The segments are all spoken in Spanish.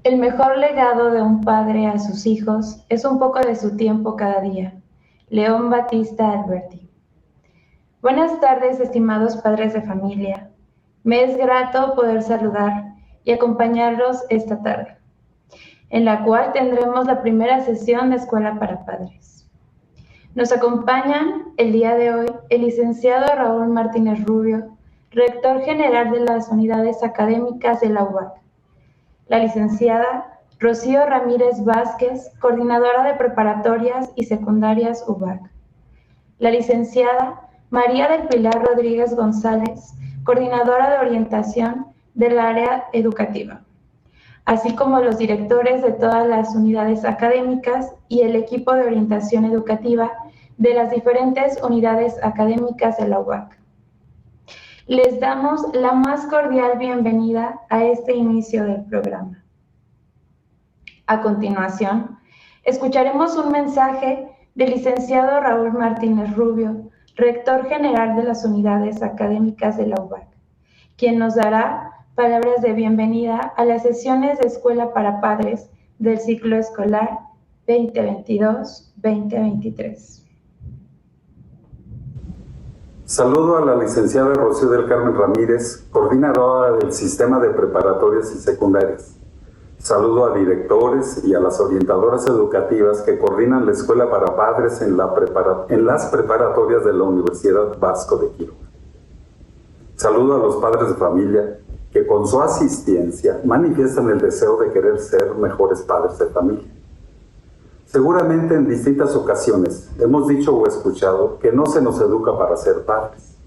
El mejor legado de un padre a sus hijos es un poco de su tiempo cada día. León Battista Alberti. Buenas tardes, estimados padres de familia. Me es grato poder saludar y acompañarlos esta tarde, en la cual tendremos la primera sesión de Escuela para Padres. Nos acompañan el día de hoy el licenciado Raúl Martínez Rubio, rector general de las unidades académicas de la UBAC. La licenciada Rocío Ramírez Vázquez, coordinadora de preparatorias y secundarias UBAC. La licenciada María del Pilar Rodríguez González, coordinadora de orientación del área educativa, así como los directores de todas las unidades académicas y el equipo de orientación educativa de las diferentes unidades académicas de la UBAC. Les damos la más cordial bienvenida a este inicio del programa. A continuación, escucharemos un mensaje del licenciado Raúl Martínez Rubio, rector general de las unidades académicas de la UBAC, quien nos dará palabras de bienvenida a las sesiones de Escuela para Padres del ciclo escolar 2022-2023. Saludo a la licenciada Rocío del Carmen Ramírez, coordinadora del Sistema de Preparatorias y Secundarias. Saludo a directores y a las orientadoras educativas que coordinan la Escuela para Padres en las preparatorias de la Universidad Vasco de Quiroga. Saludo a los padres de familia que con su asistencia manifiestan el deseo de querer ser mejores padres de familia. Seguramente en distintas ocasiones hemos dicho o escuchado que no se nos educa para ser padres.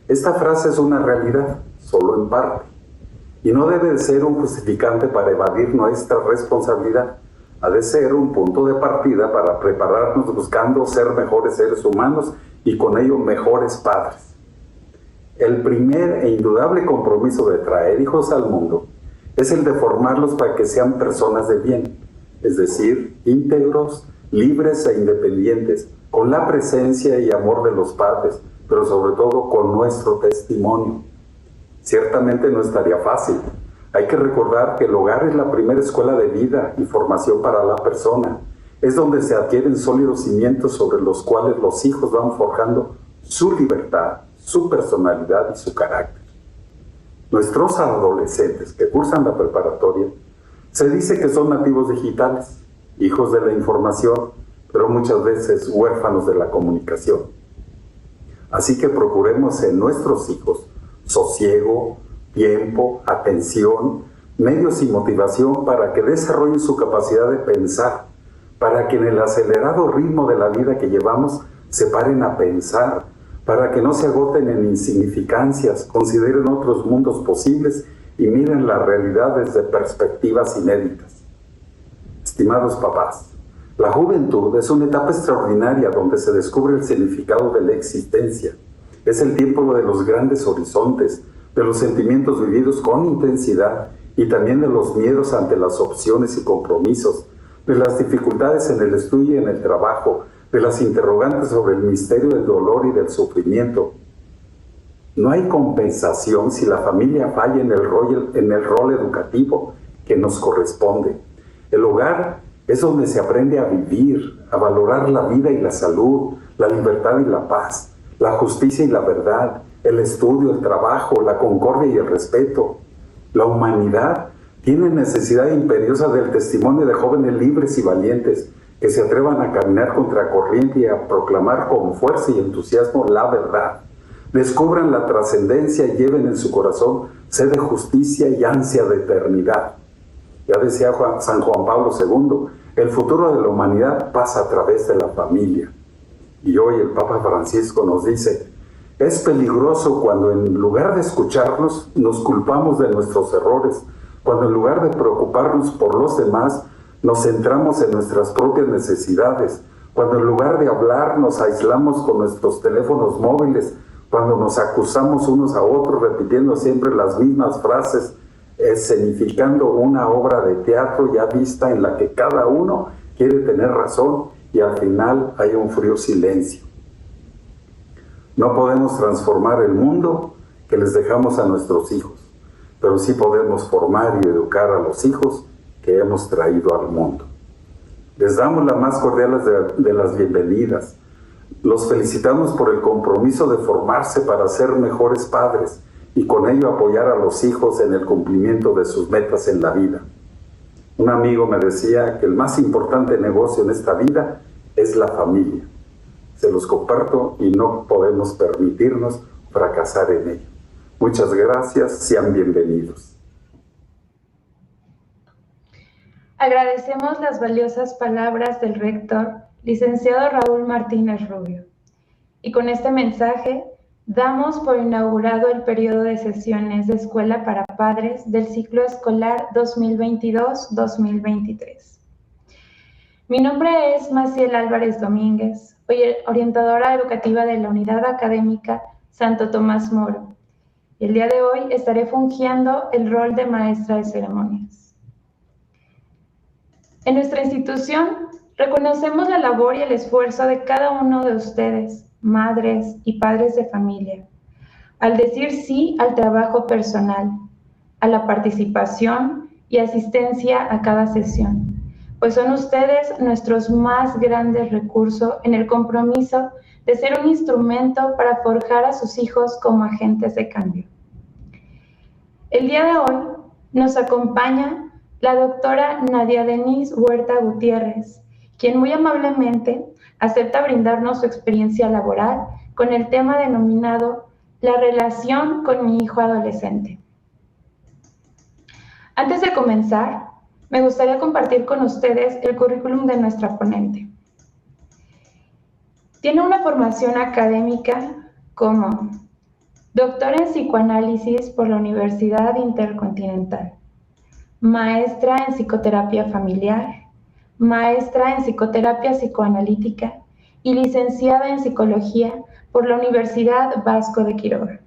Esta frase es una realidad, solo en parte, y no debe de ser un justificante para evadir nuestra responsabilidad. Ha de ser un punto de partida para prepararnos buscando ser mejores seres humanos y con ello mejores padres. El primer e indudable compromiso de traer hijos al mundo es el de formarlos para que sean personas de bien, es decir, íntegros, libres e independientes, con la presencia y amor de los padres, pero sobre todo con nuestro testimonio. Ciertamente no estaría fácil. Hay que recordar que el hogar es la primera escuela de vida y formación para la persona. Es donde se adquieren sólidos cimientos sobre los cuales los hijos van forjando su libertad, su personalidad y su carácter. Nuestros adolescentes que cursan la preparatoria se dice que son nativos digitales, hijos de la información, pero muchas veces huérfanos de la comunicación. Así que procuremos en nuestros hijos sosiego, tiempo, atención, medios y motivación para que desarrollen su capacidad de pensar, para que en el acelerado ritmo de la vida que llevamos se paren a pensar, para que no se agoten en insignificancias, consideren otros mundos posibles y miren la realidad desde perspectivas inéditas. Estimados papás, la juventud es una etapa extraordinaria donde se descubre el significado de la existencia. Es el tiempo de los grandes horizontes, de los sentimientos vividos con intensidad y también de los miedos ante las opciones y compromisos, de las dificultades en el estudio y en el trabajo, de las interrogantes sobre el misterio del dolor y del sufrimiento. No hay compensación si la familia falla en el rol educativo que nos corresponde. El hogar es donde se aprende a vivir, a valorar la vida y la salud, la libertad y la paz, la justicia y la verdad, el estudio, el trabajo, la concordia y el respeto. La humanidad tiene necesidad imperiosa del testimonio de jóvenes libres y valientes que se atrevan a caminar contra corriente y a proclamar con fuerza y entusiasmo la verdad. Descubran la trascendencia y lleven en su corazón sed de justicia y ansia de eternidad. Ya decía San Juan Pablo II, el futuro de la humanidad pasa a través de la familia. Y hoy el Papa Francisco nos dice, es peligroso cuando en lugar de escucharnos nos culpamos de nuestros errores, cuando en lugar de preocuparnos por los demás nos centramos en nuestras propias necesidades, cuando en lugar de hablar nos aislamos con nuestros teléfonos móviles, cuando nos acusamos unos a otros repitiendo siempre las mismas frases, escenificando una obra de teatro ya vista en la que cada uno quiere tener razón y al final hay un frío silencio. No podemos transformar el mundo que les dejamos a nuestros hijos, pero sí podemos formar y educar a los hijos que hemos traído al mundo. Les damos la más cordial de las bienvenidas. Los felicitamos por el compromiso de formarse para ser mejores padres y con ello apoyar a los hijos en el cumplimiento de sus metas en la vida. Un amigo me decía que el más importante negocio en esta vida es la familia. Se los comparto y no podemos permitirnos fracasar en ello. Muchas gracias, sean bienvenidos. Agradecemos las valiosas palabras del rector, licenciado Raúl Martínez Rubio. Y con este mensaje, damos por inaugurado el periodo de sesiones de Escuela para Padres del ciclo escolar 2022-2023. Mi nombre es Maciel Álvarez Domínguez, orientadora educativa de la Unidad Académica Santo Tomás Moro. Y el día de hoy estaré fungiendo el rol de maestra de ceremonias. En nuestra institución reconocemos la labor y el esfuerzo de cada uno de ustedes, madres y padres de familia, al decir sí al trabajo personal, a la participación y asistencia a cada sesión, pues son ustedes nuestros más grandes recursos en el compromiso de ser un instrumento para forjar a sus hijos como agentes de cambio. El día de hoy nos acompaña la doctora Nadia Denise Huerta Gutiérrez, quien muy amablemente acepta brindarnos su experiencia laboral con el tema denominado La relación con mi hijo adolescente. Antes de comenzar, me gustaría compartir con ustedes el currículum de nuestra ponente. Tiene una formación académica como doctor en psicoanálisis por la Universidad Intercontinental, maestra en psicoterapia familiar, maestra en psicoterapia psicoanalítica y licenciada en psicología por la Universidad Vasco de Quiroga.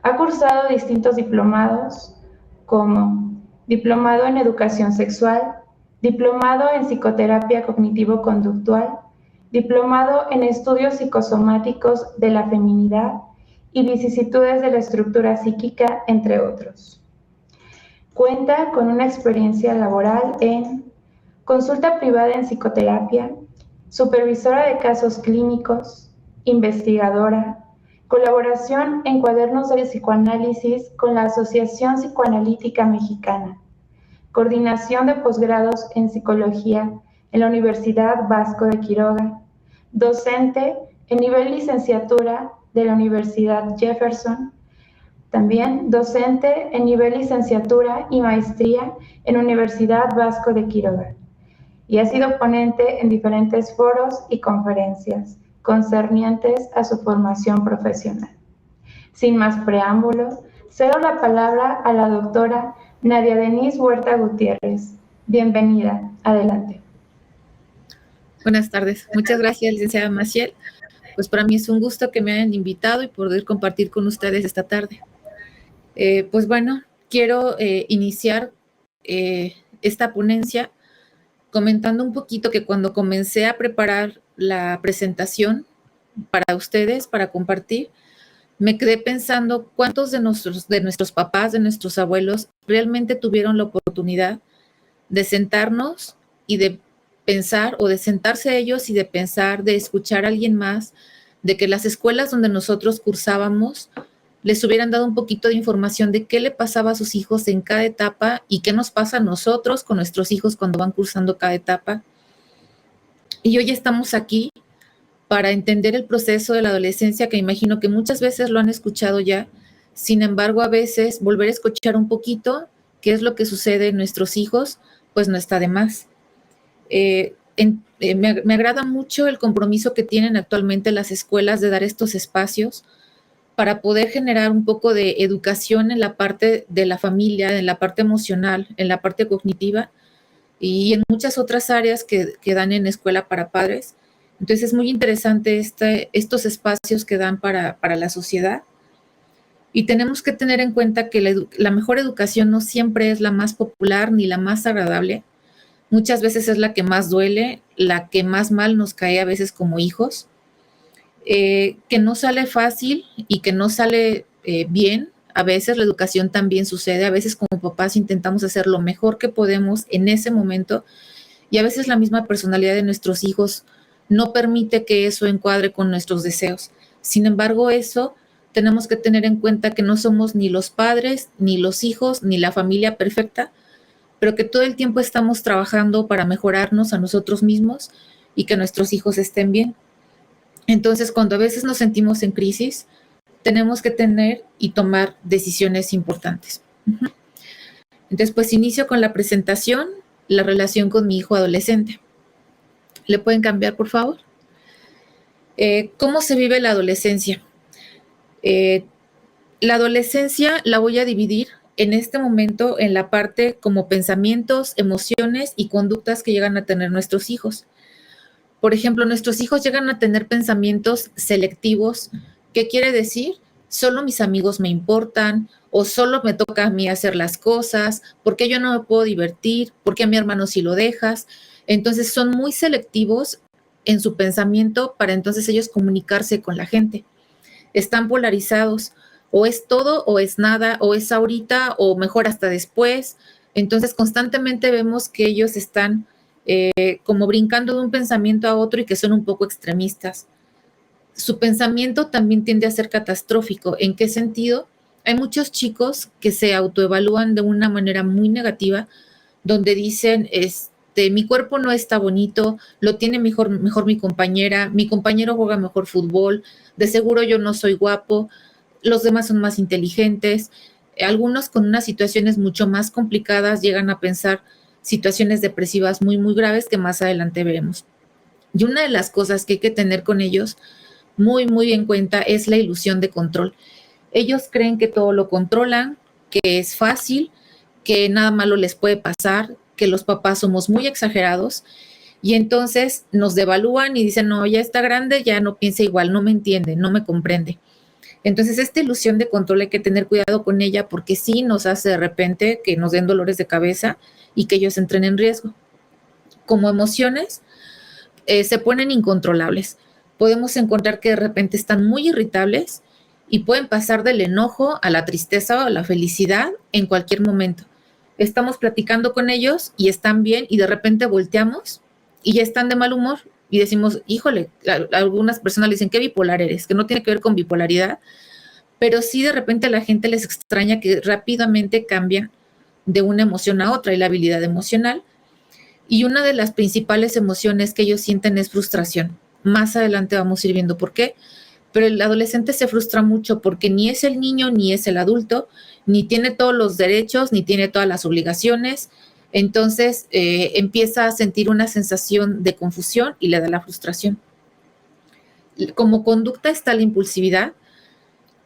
Ha cursado distintos diplomados como diplomado en educación sexual, diplomado en psicoterapia cognitivo-conductual, diplomado en estudios psicosomáticos de la feminidad y vicisitudes de la estructura psíquica, entre otros. Cuenta con una experiencia laboral en consulta privada en psicoterapia, supervisora de casos clínicos, investigadora, colaboración en cuadernos de psicoanálisis con la Asociación Psicoanalítica Mexicana, coordinación de posgrados en psicología en la Universidad Vasco de Quiroga, docente en nivel licenciatura de la Universidad Jefferson, también docente en nivel licenciatura y maestría en la Universidad Vasco de Quiroga, y ha sido ponente en diferentes foros y conferencias concernientes a su formación profesional. Sin más preámbulo, cedo la palabra a la doctora Nadia Denise Huerta Gutiérrez. Bienvenida, adelante. Buenas tardes. Muchas gracias, licenciada Maciel. Pues para mí es un gusto que me hayan invitado y poder compartir con ustedes esta tarde. Pues bueno, quiero iniciar esta ponencia comentando un poquito que cuando comencé a preparar la presentación para ustedes, para compartir, me quedé pensando cuántos de nuestros papás, de nuestros abuelos, realmente tuvieron la oportunidad de sentarnos y de pensar, o de sentarse ellos y de pensar, de escuchar a alguien más, de que las escuelas donde nosotros cursábamos les hubieran dado un poquito de información de qué le pasaba a sus hijos en cada etapa y qué nos pasa a nosotros con nuestros hijos cuando van cursando cada etapa. Y hoy estamos aquí para entender el proceso de la adolescencia, que imagino que muchas veces lo han escuchado ya. Sin embargo, a veces volver a escuchar un poquito qué es lo que sucede en nuestros hijos, pues no está de más. Me agrada mucho el compromiso que tienen actualmente las escuelas de dar estos espacios para poder generar un poco de educación en la parte de la familia, en la parte emocional, en la parte cognitiva y en muchas otras áreas que dan en escuela para padres. Entonces es muy interesante estos espacios que dan para la sociedad. Y tenemos que tener en cuenta que la mejor educación no siempre es la más popular ni la más agradable. Muchas veces es la que más duele, la que más mal nos cae a veces como hijos, que no sale fácil y que no sale bien A veces la educación también sucede, a veces como papás intentamos hacer lo mejor que podemos en ese momento y a veces la misma personalidad de nuestros hijos no permite que eso encuadre con nuestros deseos. Sin embargo, eso tenemos que tener en cuenta que no somos ni los padres, ni los hijos, ni la familia perfecta, pero que todo el tiempo estamos trabajando para mejorarnos a nosotros mismos y que nuestros hijos estén bien. Entonces, cuando a veces nos sentimos en crisis, tenemos que tener y tomar decisiones importantes. Entonces, pues inicio con la presentación, la relación con mi hijo adolescente. ¿Le pueden cambiar, por favor? ¿Cómo se vive la adolescencia? La adolescencia la voy a dividir en este momento en la parte como pensamientos, emociones y conductas que llegan a tener nuestros hijos. Por ejemplo, nuestros hijos llegan a tener pensamientos selectivos. ¿Qué quiere decir? Solo mis amigos me importan o solo me toca a mí hacer las cosas, ¿por qué yo no me puedo divertir? ¿Por qué a mi hermano sí lo dejas? Entonces son muy selectivos en su pensamiento para entonces ellos comunicarse con la gente. Están polarizados, o es todo o es nada, o es ahorita o mejor hasta después. Entonces constantemente vemos que ellos están como brincando de un pensamiento a otro y que son un poco extremistas. Su pensamiento también tiende a ser catastrófico. ¿En qué sentido? Hay muchos chicos que se autoevalúan de una manera muy negativa, donde dicen, mi cuerpo no está bonito, lo tiene mejor mi compañera, mi compañero juega mejor fútbol, de seguro yo no soy guapo, los demás son más inteligentes. Algunos con unas situaciones mucho más complicadas llegan a pensar situaciones depresivas muy, muy graves que más adelante veremos. Y una de las cosas que hay que tener con ellos muy, muy en cuenta es la ilusión de control. Ellos creen que todo lo controlan, que es fácil, que nada malo les puede pasar, que los papás somos muy exagerados y entonces nos devalúan y dicen, no, ya está grande, ya no piensa igual, no me entiende, no me comprende. Entonces, esta ilusión de control hay que tener cuidado con ella porque sí nos hace de repente que nos den dolores de cabeza y que ellos entren en riesgo. Como emociones, se ponen incontrolables. Podemos encontrar que de repente están muy irritables y pueden pasar del enojo a la tristeza o a la felicidad en cualquier momento. Estamos platicando con ellos y están bien y de repente volteamos y ya están de mal humor y decimos, híjole, algunas personas le dicen, ¿qué bipolar eres? Que no tiene que ver con bipolaridad, pero sí de repente a la gente les extraña que rápidamente cambian de una emoción a otra y la habilidad emocional. Y una de las principales emociones que ellos sienten es frustración. Más adelante vamos a ir viendo por qué, pero el adolescente se frustra mucho porque ni es el niño ni es el adulto, ni tiene todos los derechos, ni tiene todas las obligaciones. Entonces empieza a sentir una sensación de confusión y le da la frustración. Como conducta está la impulsividad,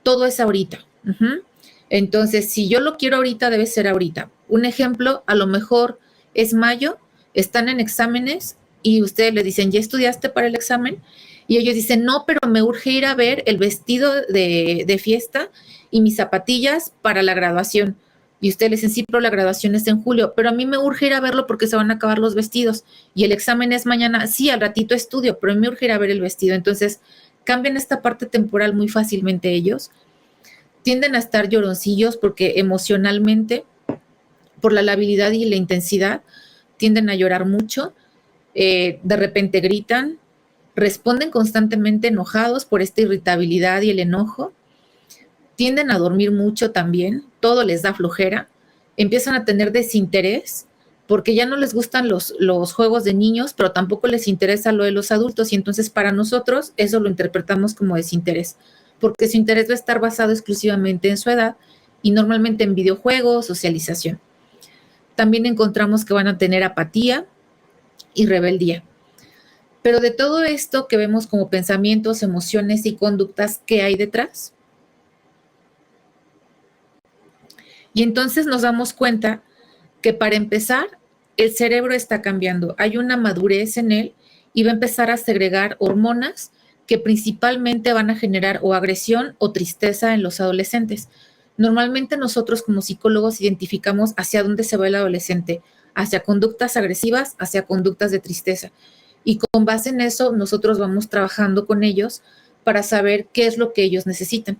todo es ahorita. Entonces, si yo lo quiero ahorita, debe ser ahorita. Un ejemplo, a lo mejor es mayo, están en exámenes y ustedes le dicen, ¿ya estudiaste para el examen? Y ellos dicen, no, pero me urge ir a ver el vestido de fiesta y mis zapatillas para la graduación. Y ustedes le dicen, sí, pero la graduación es en julio, pero a mí me urge ir a verlo porque se van a acabar los vestidos. Y el examen es mañana, sí, al ratito estudio, pero a mí me urge ir a ver el vestido. Entonces, cambian esta parte temporal muy fácilmente ellos. Tienden a estar lloroncillos porque emocionalmente, por la labilidad y la intensidad, tienden a llorar mucho. De repente gritan, responden constantemente enojados por esta irritabilidad y el enojo, tienden a dormir mucho también, todo les da flojera, empiezan a tener desinterés porque ya no les gustan los juegos de niños, pero tampoco les interesa lo de los adultos y entonces para nosotros eso lo interpretamos como desinterés, porque su interés va a estar basado exclusivamente en su edad y normalmente en videojuegos, socialización. También encontramos que van a tener apatía y rebeldía. Pero de todo esto que vemos como pensamientos, emociones y conductas, ¿qué hay detrás? Y entonces nos damos cuenta que para empezar, el cerebro está cambiando. Hay una madurez en él y va a empezar a segregar hormonas que principalmente van a generar o agresión o tristeza en los adolescentes. Normalmente nosotros como psicólogos identificamos hacia dónde se va el adolescente, hacia conductas agresivas, hacia conductas de tristeza. Y con base en eso, nosotros vamos trabajando con ellos para saber qué es lo que ellos necesitan.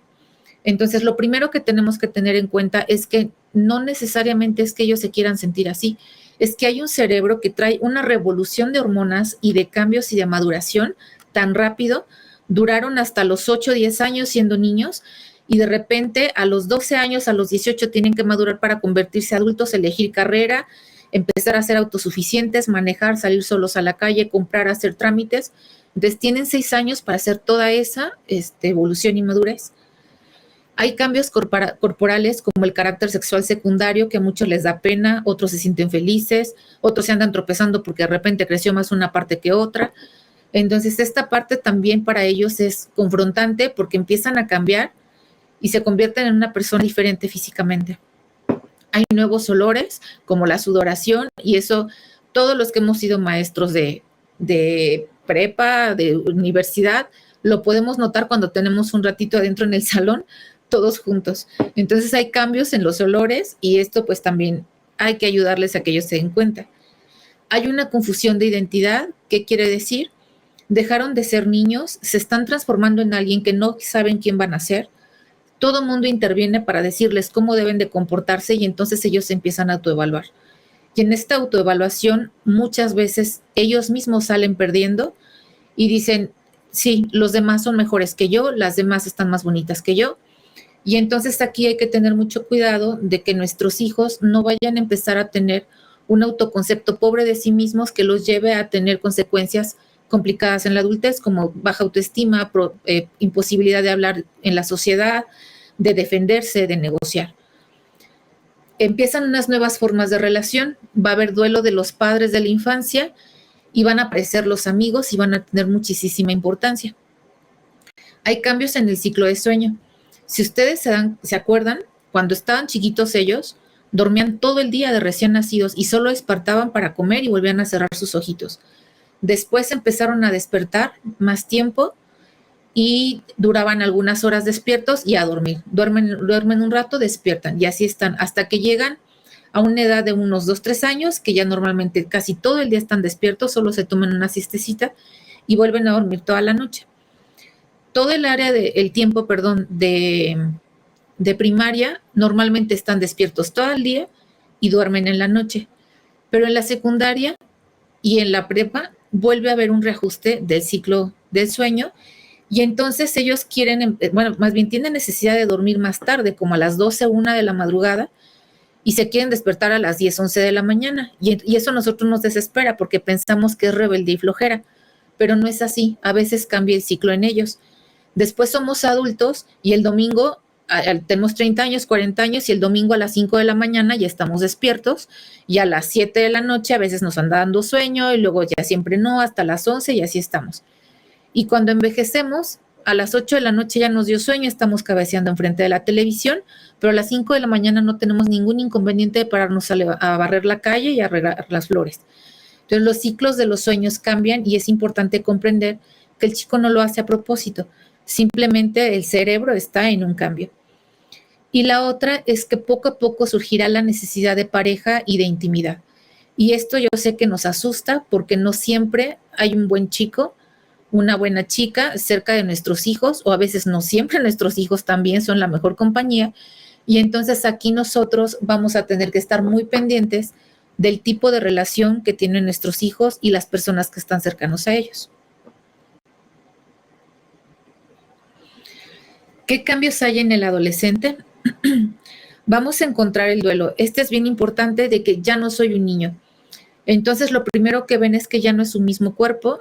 Entonces, lo primero que tenemos que tener en cuenta es que no necesariamente es que ellos se quieran sentir así, es que hay un cerebro que trae una revolución de hormonas y de cambios y de maduración tan rápido, duraron hasta los 8 o 10 años siendo niños y de repente a los 12 años, a los 18 tienen que madurar para convertirse adultos, elegir carrera, empezar a ser autosuficientes, manejar, salir solos a la calle, comprar, hacer trámites. Entonces tienen 6 años para hacer toda esa evolución y madurez. Hay cambios corporales como el carácter sexual secundario que a muchos les da pena, otros se sienten felices, otros se andan tropezando porque de repente creció más una parte que otra. Entonces esta parte también para ellos es confrontante porque empiezan a cambiar y se convierten en una persona diferente físicamente. Hay nuevos olores como la sudoración y eso todos los que hemos sido maestros de prepa, de universidad, lo podemos notar cuando tenemos un ratito adentro en el salón, todos juntos. Entonces hay cambios en los olores y esto pues también hay que ayudarles a que ellos se den cuenta. Hay una confusión de identidad. ¿Qué quiere decir? Dejaron de ser niños, se están transformando en alguien que no saben quién van a ser. Todo el mundo interviene para decirles cómo deben de comportarse y entonces ellos se empiezan a autoevaluar. Y en esta autoevaluación muchas veces ellos mismos salen perdiendo y dicen, sí, los demás son mejores que yo, las demás están más bonitas que yo. Y entonces aquí hay que tener mucho cuidado de que nuestros hijos no vayan a empezar a tener un autoconcepto pobre de sí mismos que los lleve a tener consecuencias complicadas en la adultez, como baja autoestima, imposibilidad de hablar en la sociedad, de defenderse, de negociar. Empiezan unas nuevas formas de relación, va a haber duelo de los padres de la infancia y van a aparecer los amigos y van a tener muchísima importancia. Hay cambios en el ciclo de sueño. Si ustedes se acuerdan, cuando estaban chiquitos ellos, dormían todo el día de recién nacidos y solo despertaban para comer y volvían a cerrar sus ojitos. Después empezaron a despertar más tiempo y duraban algunas horas despiertos y a dormir. Duermen un rato, despiertan y así están hasta que llegan a una edad de unos 2, 3 años, que ya normalmente casi todo el día están despiertos, solo se toman una siestecita y vuelven a dormir toda la noche. Todo el área el tiempo de primaria normalmente están despiertos todo el día y duermen en la noche, pero en la secundaria y en la prepa vuelve a haber un reajuste del ciclo del sueño y entonces ellos quieren, más bien tienen necesidad de dormir más tarde, como a las 12, 1 de la madrugada y se quieren despertar a las 10, 11 de la mañana y eso a nosotros nos desespera porque pensamos que es rebeldía y flojera, pero no es así, a veces cambia el ciclo en ellos. Después somos adultos y el domingo tenemos 30 años, 40 años y el domingo a las 5 de la mañana ya estamos despiertos y a las 7 de la noche a veces nos anda dando sueño y luego ya siempre no, hasta las 11 y así estamos. Y cuando envejecemos, a las 8 de la noche ya nos dio sueño, estamos cabeceando enfrente de la televisión, pero a las 5 de la mañana no tenemos ningún inconveniente de pararnos a barrer la calle y a regar las flores. Entonces los ciclos de los sueños cambian y es importante comprender que el chico no lo hace a propósito. Simplemente el cerebro está en un cambio. Y la otra es que poco a poco surgirá la necesidad de pareja y de intimidad. Y esto yo sé que nos asusta porque no siempre hay un buen chico, una buena chica cerca de nuestros hijos, o a veces no siempre nuestros hijos también son la mejor compañía. Y entonces aquí nosotros vamos a tener que estar muy pendientes del tipo de relación que tienen nuestros hijos y las personas que están cercanos a ellos. ¿Qué cambios hay en el adolescente? Vamos a encontrar el duelo. Este es bien importante de que ya no soy un niño. Entonces, lo primero que ven es que ya no es su mismo cuerpo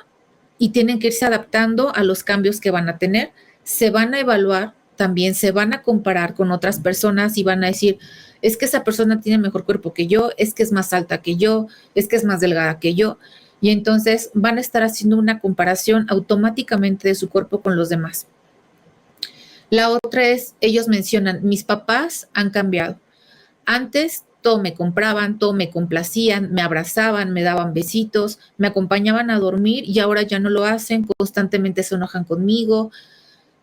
y tienen que irse adaptando a los cambios que van a tener. Se van a evaluar, también se van a comparar con otras personas y van a decir, es que esa persona tiene mejor cuerpo que yo, es que es más alta que yo, es que es más delgada que yo. Y entonces van a estar haciendo una comparación automáticamente de su cuerpo con los demás. La otra es, ellos mencionan, mis papás han cambiado. Antes todo me compraban, todo me complacían, me abrazaban, me daban besitos, me acompañaban a dormir y ahora ya no lo hacen, constantemente se enojan conmigo.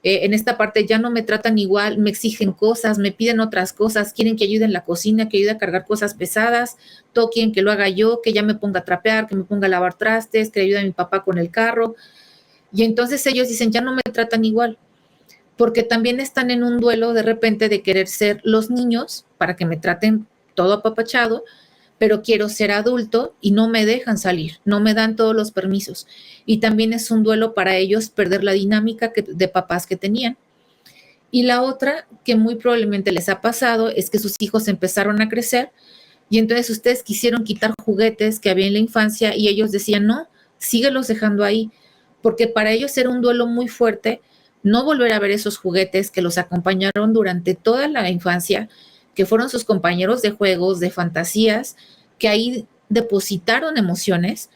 En esta parte ya no me tratan igual, me exigen cosas, me piden otras cosas, quieren que ayude en la cocina, que ayude a cargar cosas pesadas, todo quieren que lo haga yo, que ya me ponga a trapear, que me ponga a lavar trastes, que ayude a mi papá con el carro. Y entonces ellos dicen, ya no me tratan igual. porque también están en un duelo de repente de querer ser los niños para que me traten todo apapachado, pero quiero ser adulto y no me dejan salir, no me dan todos los permisos. Y también es un duelo para ellos perder la dinámica de papás que tenían. Y la otra que muy probablemente les ha pasado es que sus hijos empezaron a crecer y entonces ustedes quisieron quitar juguetes que había en la infancia y ellos decían, no, síguelos dejando ahí, porque para ellos era un duelo muy fuerte no volver a ver esos juguetes que los acompañaron durante toda la infancia, que fueron sus compañeros de juegos, de fantasías, que ahí depositaron emociones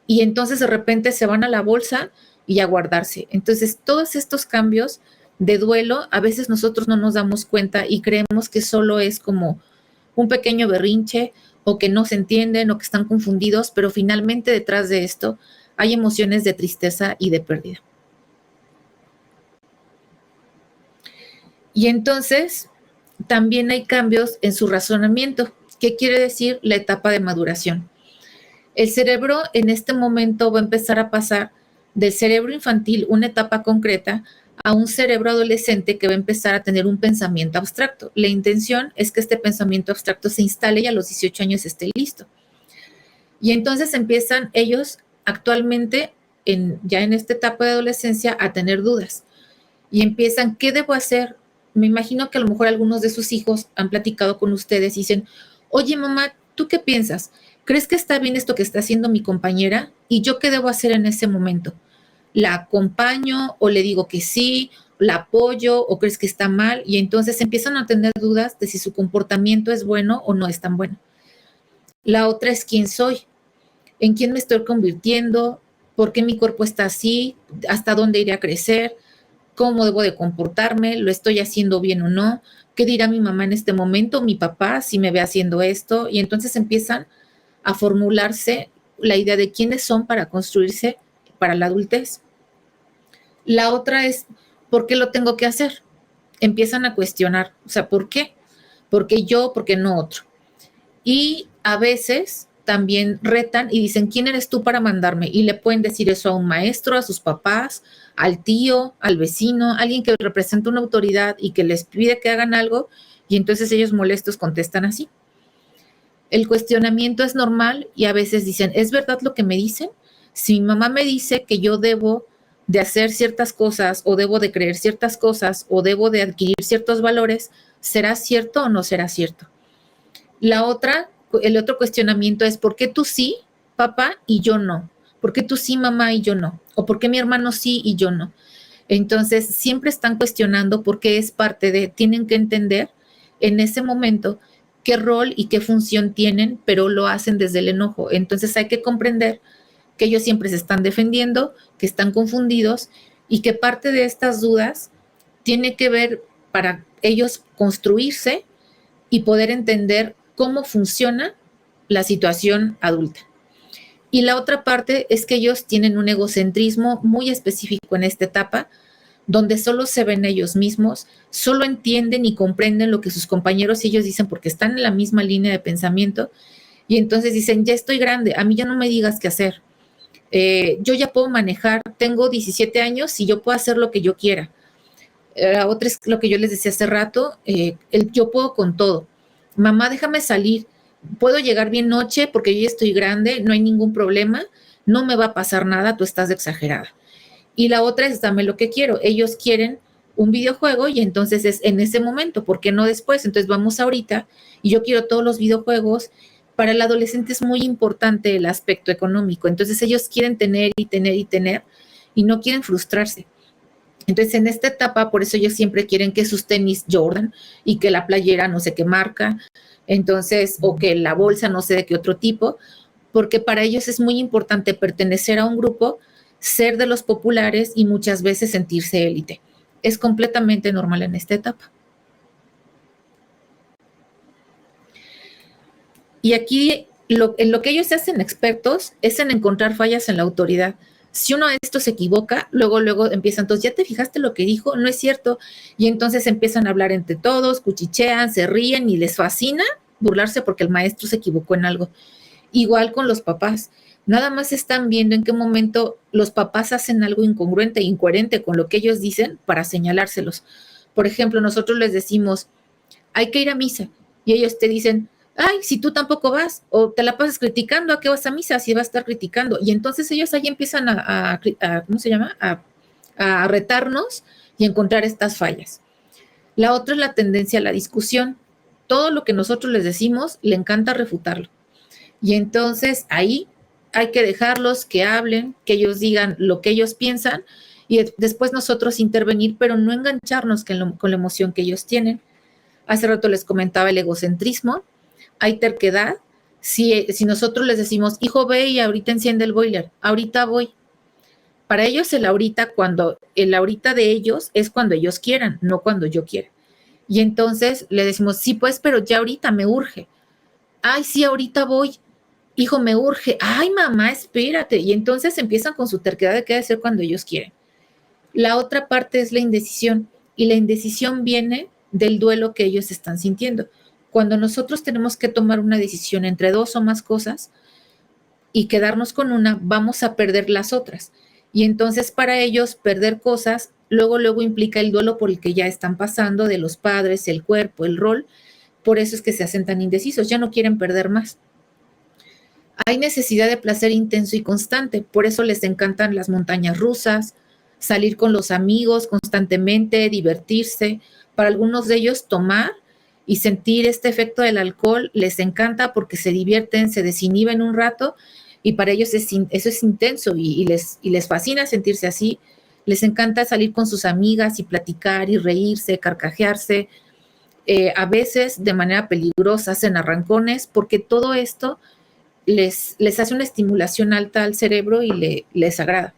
y entonces de repente se van a la bolsa y a guardarse. Entonces todos estos cambios de duelo, a veces nosotros no nos damos cuenta y creemos que solo es como un pequeño berrinche o que no se entienden o que están confundidos, pero finalmente detrás de esto hay emociones de tristeza y de pérdida. Y entonces también hay cambios en su razonamiento. ¿Qué quiere decir la etapa de maduración? El cerebro en este momento va a empezar a pasar del cerebro infantil, una etapa concreta, a un cerebro adolescente que va a empezar a tener un pensamiento abstracto. La intención es que este pensamiento abstracto se instale y a los 18 años esté listo. Y entonces empiezan ellos actualmente, ya en esta etapa de adolescencia, a tener dudas. Y empiezan, ¿qué debo hacer? Me imagino que a lo mejor algunos de sus hijos han platicado con ustedes y dicen, oye mamá, ¿tú qué piensas? ¿Crees que está bien esto que está haciendo mi compañera? ¿Y yo qué debo hacer en ese momento? ¿La acompaño o le digo que sí? ¿La apoyo o crees que está mal? Y entonces empiezan a tener dudas de si su comportamiento es bueno o no es tan bueno. La otra es quién soy, en quién me estoy convirtiendo, por qué mi cuerpo está así, hasta dónde iré a crecer, cómo debo de comportarme, lo estoy haciendo bien o no, qué dirá mi mamá en este momento, mi papá, si me ve haciendo esto. Y entonces empiezan a formularse la idea de quiénes son para construirse para la adultez. La otra es, ¿por qué lo tengo que hacer? Empiezan a cuestionar, o sea, ¿por qué? ¿Por qué yo? ¿Por qué no otro? Y a veces también retan y dicen, ¿quién eres tú para mandarme? Y le pueden decir eso a un maestro, a sus papás, al tío, al vecino, alguien que representa una autoridad y que les pide que hagan algo, y entonces ellos molestos contestan así. El cuestionamiento es normal y a veces dicen, ¿es verdad lo que me dicen? Si mi mamá me dice que yo debo de hacer ciertas cosas o debo de creer ciertas cosas o debo de adquirir ciertos valores, ¿será cierto o no será cierto? El otro cuestionamiento es, ¿por qué tú sí, papá, y yo no? ¿Por qué tú sí, mamá, y yo no? ¿O por qué mi hermano sí y yo no? Entonces, siempre están cuestionando porque es parte de, tienen que entender en ese momento qué rol y qué función tienen, pero lo hacen desde el enojo. Entonces, hay que comprender que ellos siempre se están defendiendo, que están confundidos y que parte de estas dudas tiene que ver para ellos construirse y poder entender cómo funciona la situación adulta. Y la otra parte es que ellos tienen un egocentrismo muy específico en esta etapa, donde solo se ven ellos mismos, solo entienden y comprenden lo que sus compañeros y ellos dicen porque están en la misma línea de pensamiento, y entonces dicen, ya estoy grande, a mí ya no me digas qué hacer, yo ya puedo manejar, tengo 17 años y yo puedo hacer lo que yo quiera. La otra es lo que yo les decía hace rato, yo puedo con todo. Mamá, déjame salir, puedo llegar bien noche porque yo ya estoy grande, no hay ningún problema, no me va a pasar nada, tú estás exagerada. Y la otra es dame lo que quiero. Ellos quieren un videojuego y entonces es en ese momento, ¿por qué no después? Entonces vamos ahorita y yo quiero todos los videojuegos. Para el adolescente es muy importante el aspecto económico, entonces ellos quieren tener y tener y tener y no quieren frustrarse. Entonces, en esta etapa, por eso ellos siempre quieren que sus tenis Jordan y que la playera no sé qué marca, entonces, o que la bolsa no sé de qué otro tipo, porque para ellos es muy importante pertenecer a un grupo, ser de los populares y muchas veces sentirse élite. Es completamente normal en esta etapa. Y aquí en lo que ellos se hacen expertos es en encontrar fallas en la autoridad. Si uno de estos se equivoca, luego empiezan, entonces, ¿ya te fijaste lo que dijo? No es cierto. Y entonces empiezan a hablar entre todos, cuchichean, se ríen y les fascina burlarse porque el maestro se equivocó en algo. Igual con los papás. Nada más están viendo en qué momento los papás hacen algo incongruente e incoherente con lo que ellos dicen para señalárselos. Por ejemplo, nosotros les decimos, hay que ir a misa. Y ellos te dicen, ay, si tú tampoco vas, o te la pasas criticando, ¿a qué vas a misa? Si vas a estar criticando. Y entonces ellos ahí empiezan a ¿cómo se llama? A retarnos y encontrar estas fallas. La otra es la tendencia a la discusión. Todo lo que nosotros les decimos, le encanta refutarlo. Y entonces ahí hay que dejarlos que hablen, que ellos digan lo que ellos piensan y después nosotros intervenir, pero no engancharnos con la emoción que ellos tienen. Hace rato les comentaba el egocentrismo, hay terquedad. Si nosotros les decimos, hijo, ve y ahorita enciende el boiler, ahorita voy. Para ellos el ahorita de ellos es cuando ellos quieran, no cuando yo quiera. Y entonces le decimos, sí, pues, pero ya ahorita me urge. Ay, sí, ahorita voy. Hijo, me urge. Ay, mamá, espérate. Y entonces empiezan con su terquedad de qué hacer cuando ellos quieren. La otra parte es la indecisión. Y la indecisión viene del duelo que ellos están sintiendo. Cuando nosotros tenemos que tomar una decisión entre dos o más cosas y quedarnos con una, vamos a perder las otras. Y entonces para ellos perder cosas, luego implica el duelo por el que ya están pasando de los padres, el cuerpo, el rol. Por eso es que se hacen tan indecisos, ya no quieren perder más. Hay necesidad de placer intenso y constante, por eso les encantan las montañas rusas, salir con los amigos constantemente, divertirse. Para algunos de ellos tomar y sentir este efecto del alcohol les encanta porque se divierten, se desinhiben un rato y para ellos eso es intenso y les fascina sentirse así. Les encanta salir con sus amigas y platicar y reírse, carcajearse. A veces de manera peligrosa hacen arrancones porque todo esto les hace una estimulación alta al cerebro y les agrada.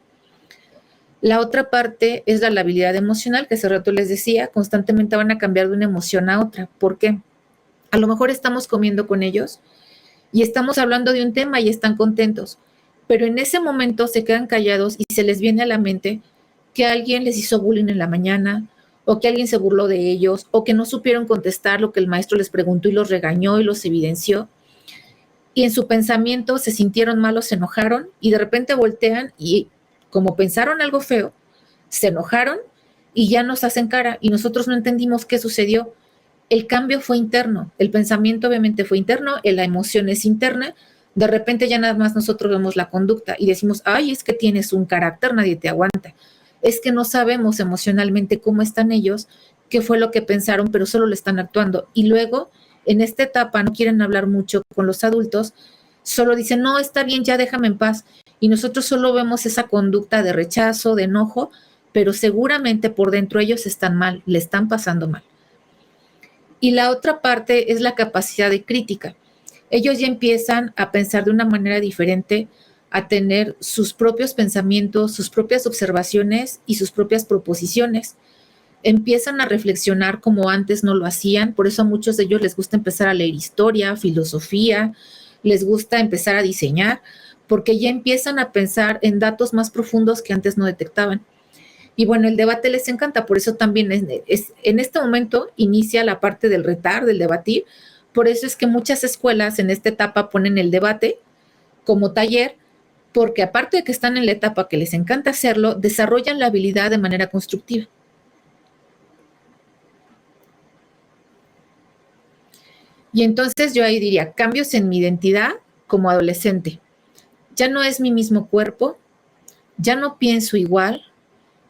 La otra parte es la labilidad emocional, que hace rato les decía, constantemente van a cambiar de una emoción a otra. ¿Por qué? A lo mejor estamos comiendo con ellos y estamos hablando de un tema y están contentos, pero en ese momento se quedan callados y se les viene a la mente que alguien les hizo bullying en la mañana, o que alguien se burló de ellos, o que no supieron contestar lo que el maestro les preguntó y los regañó y los evidenció. Y en su pensamiento se sintieron malos, se enojaron y de repente voltean y como pensaron algo feo, se enojaron y ya nos hacen cara y nosotros no entendimos qué sucedió. El cambio fue interno, el pensamiento obviamente fue interno, la emoción es interna, de repente ya nada más nosotros vemos la conducta y decimos, ay, es que tienes un carácter, nadie te aguanta. Es que no sabemos emocionalmente cómo están ellos, qué fue lo que pensaron, pero solo le están actuando. Y luego, en esta etapa, no quieren hablar mucho con los adultos, solo dicen, no, está bien, ya déjame en paz. Y nosotros solo vemos esa conducta de rechazo, de enojo, pero seguramente por dentro ellos están mal, le están pasando mal. Y la otra parte es la capacidad de crítica. Ellos ya empiezan a pensar de una manera diferente, a tener sus propios pensamientos, sus propias observaciones y sus propias proposiciones. Empiezan a reflexionar como antes no lo hacían, por eso a muchos de ellos les gusta empezar a leer historia, filosofía, les gusta empezar a diseñar, porque ya empiezan a pensar en datos más profundos que antes no detectaban. Y bueno, el debate les encanta, por eso también en este momento inicia la parte del retar, del debatir, por eso es que muchas escuelas en esta etapa ponen el debate como taller, porque aparte de que están en la etapa que les encanta hacerlo, desarrollan la habilidad de manera constructiva. Y entonces yo ahí diría, cambios en mi identidad como adolescente. Ya no es mi mismo cuerpo, ya no pienso igual,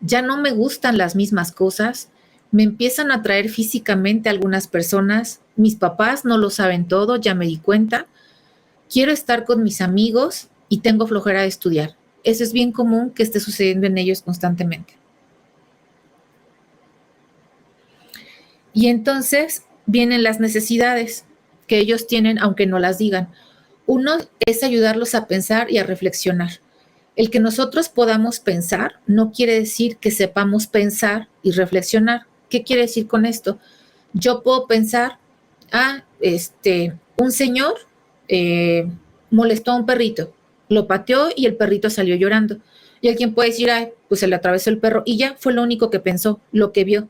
ya no me gustan las mismas cosas, me empiezan a atraer físicamente algunas personas, mis papás no lo saben todo, ya me di cuenta, quiero estar con mis amigos y tengo flojera de estudiar. Eso es bien común que esté sucediendo en ellos constantemente. Y entonces vienen las necesidades que ellos tienen, aunque no las digan. Uno es ayudarlos a pensar y a reflexionar. El que nosotros podamos pensar no quiere decir que sepamos pensar y reflexionar. ¿Qué quiere decir con esto? Yo puedo pensar, un señor molestó a un perrito, lo pateó y el perrito salió llorando. Y alguien puede decir, pues se le atravesó el perro y ya fue lo único que pensó, lo que vio.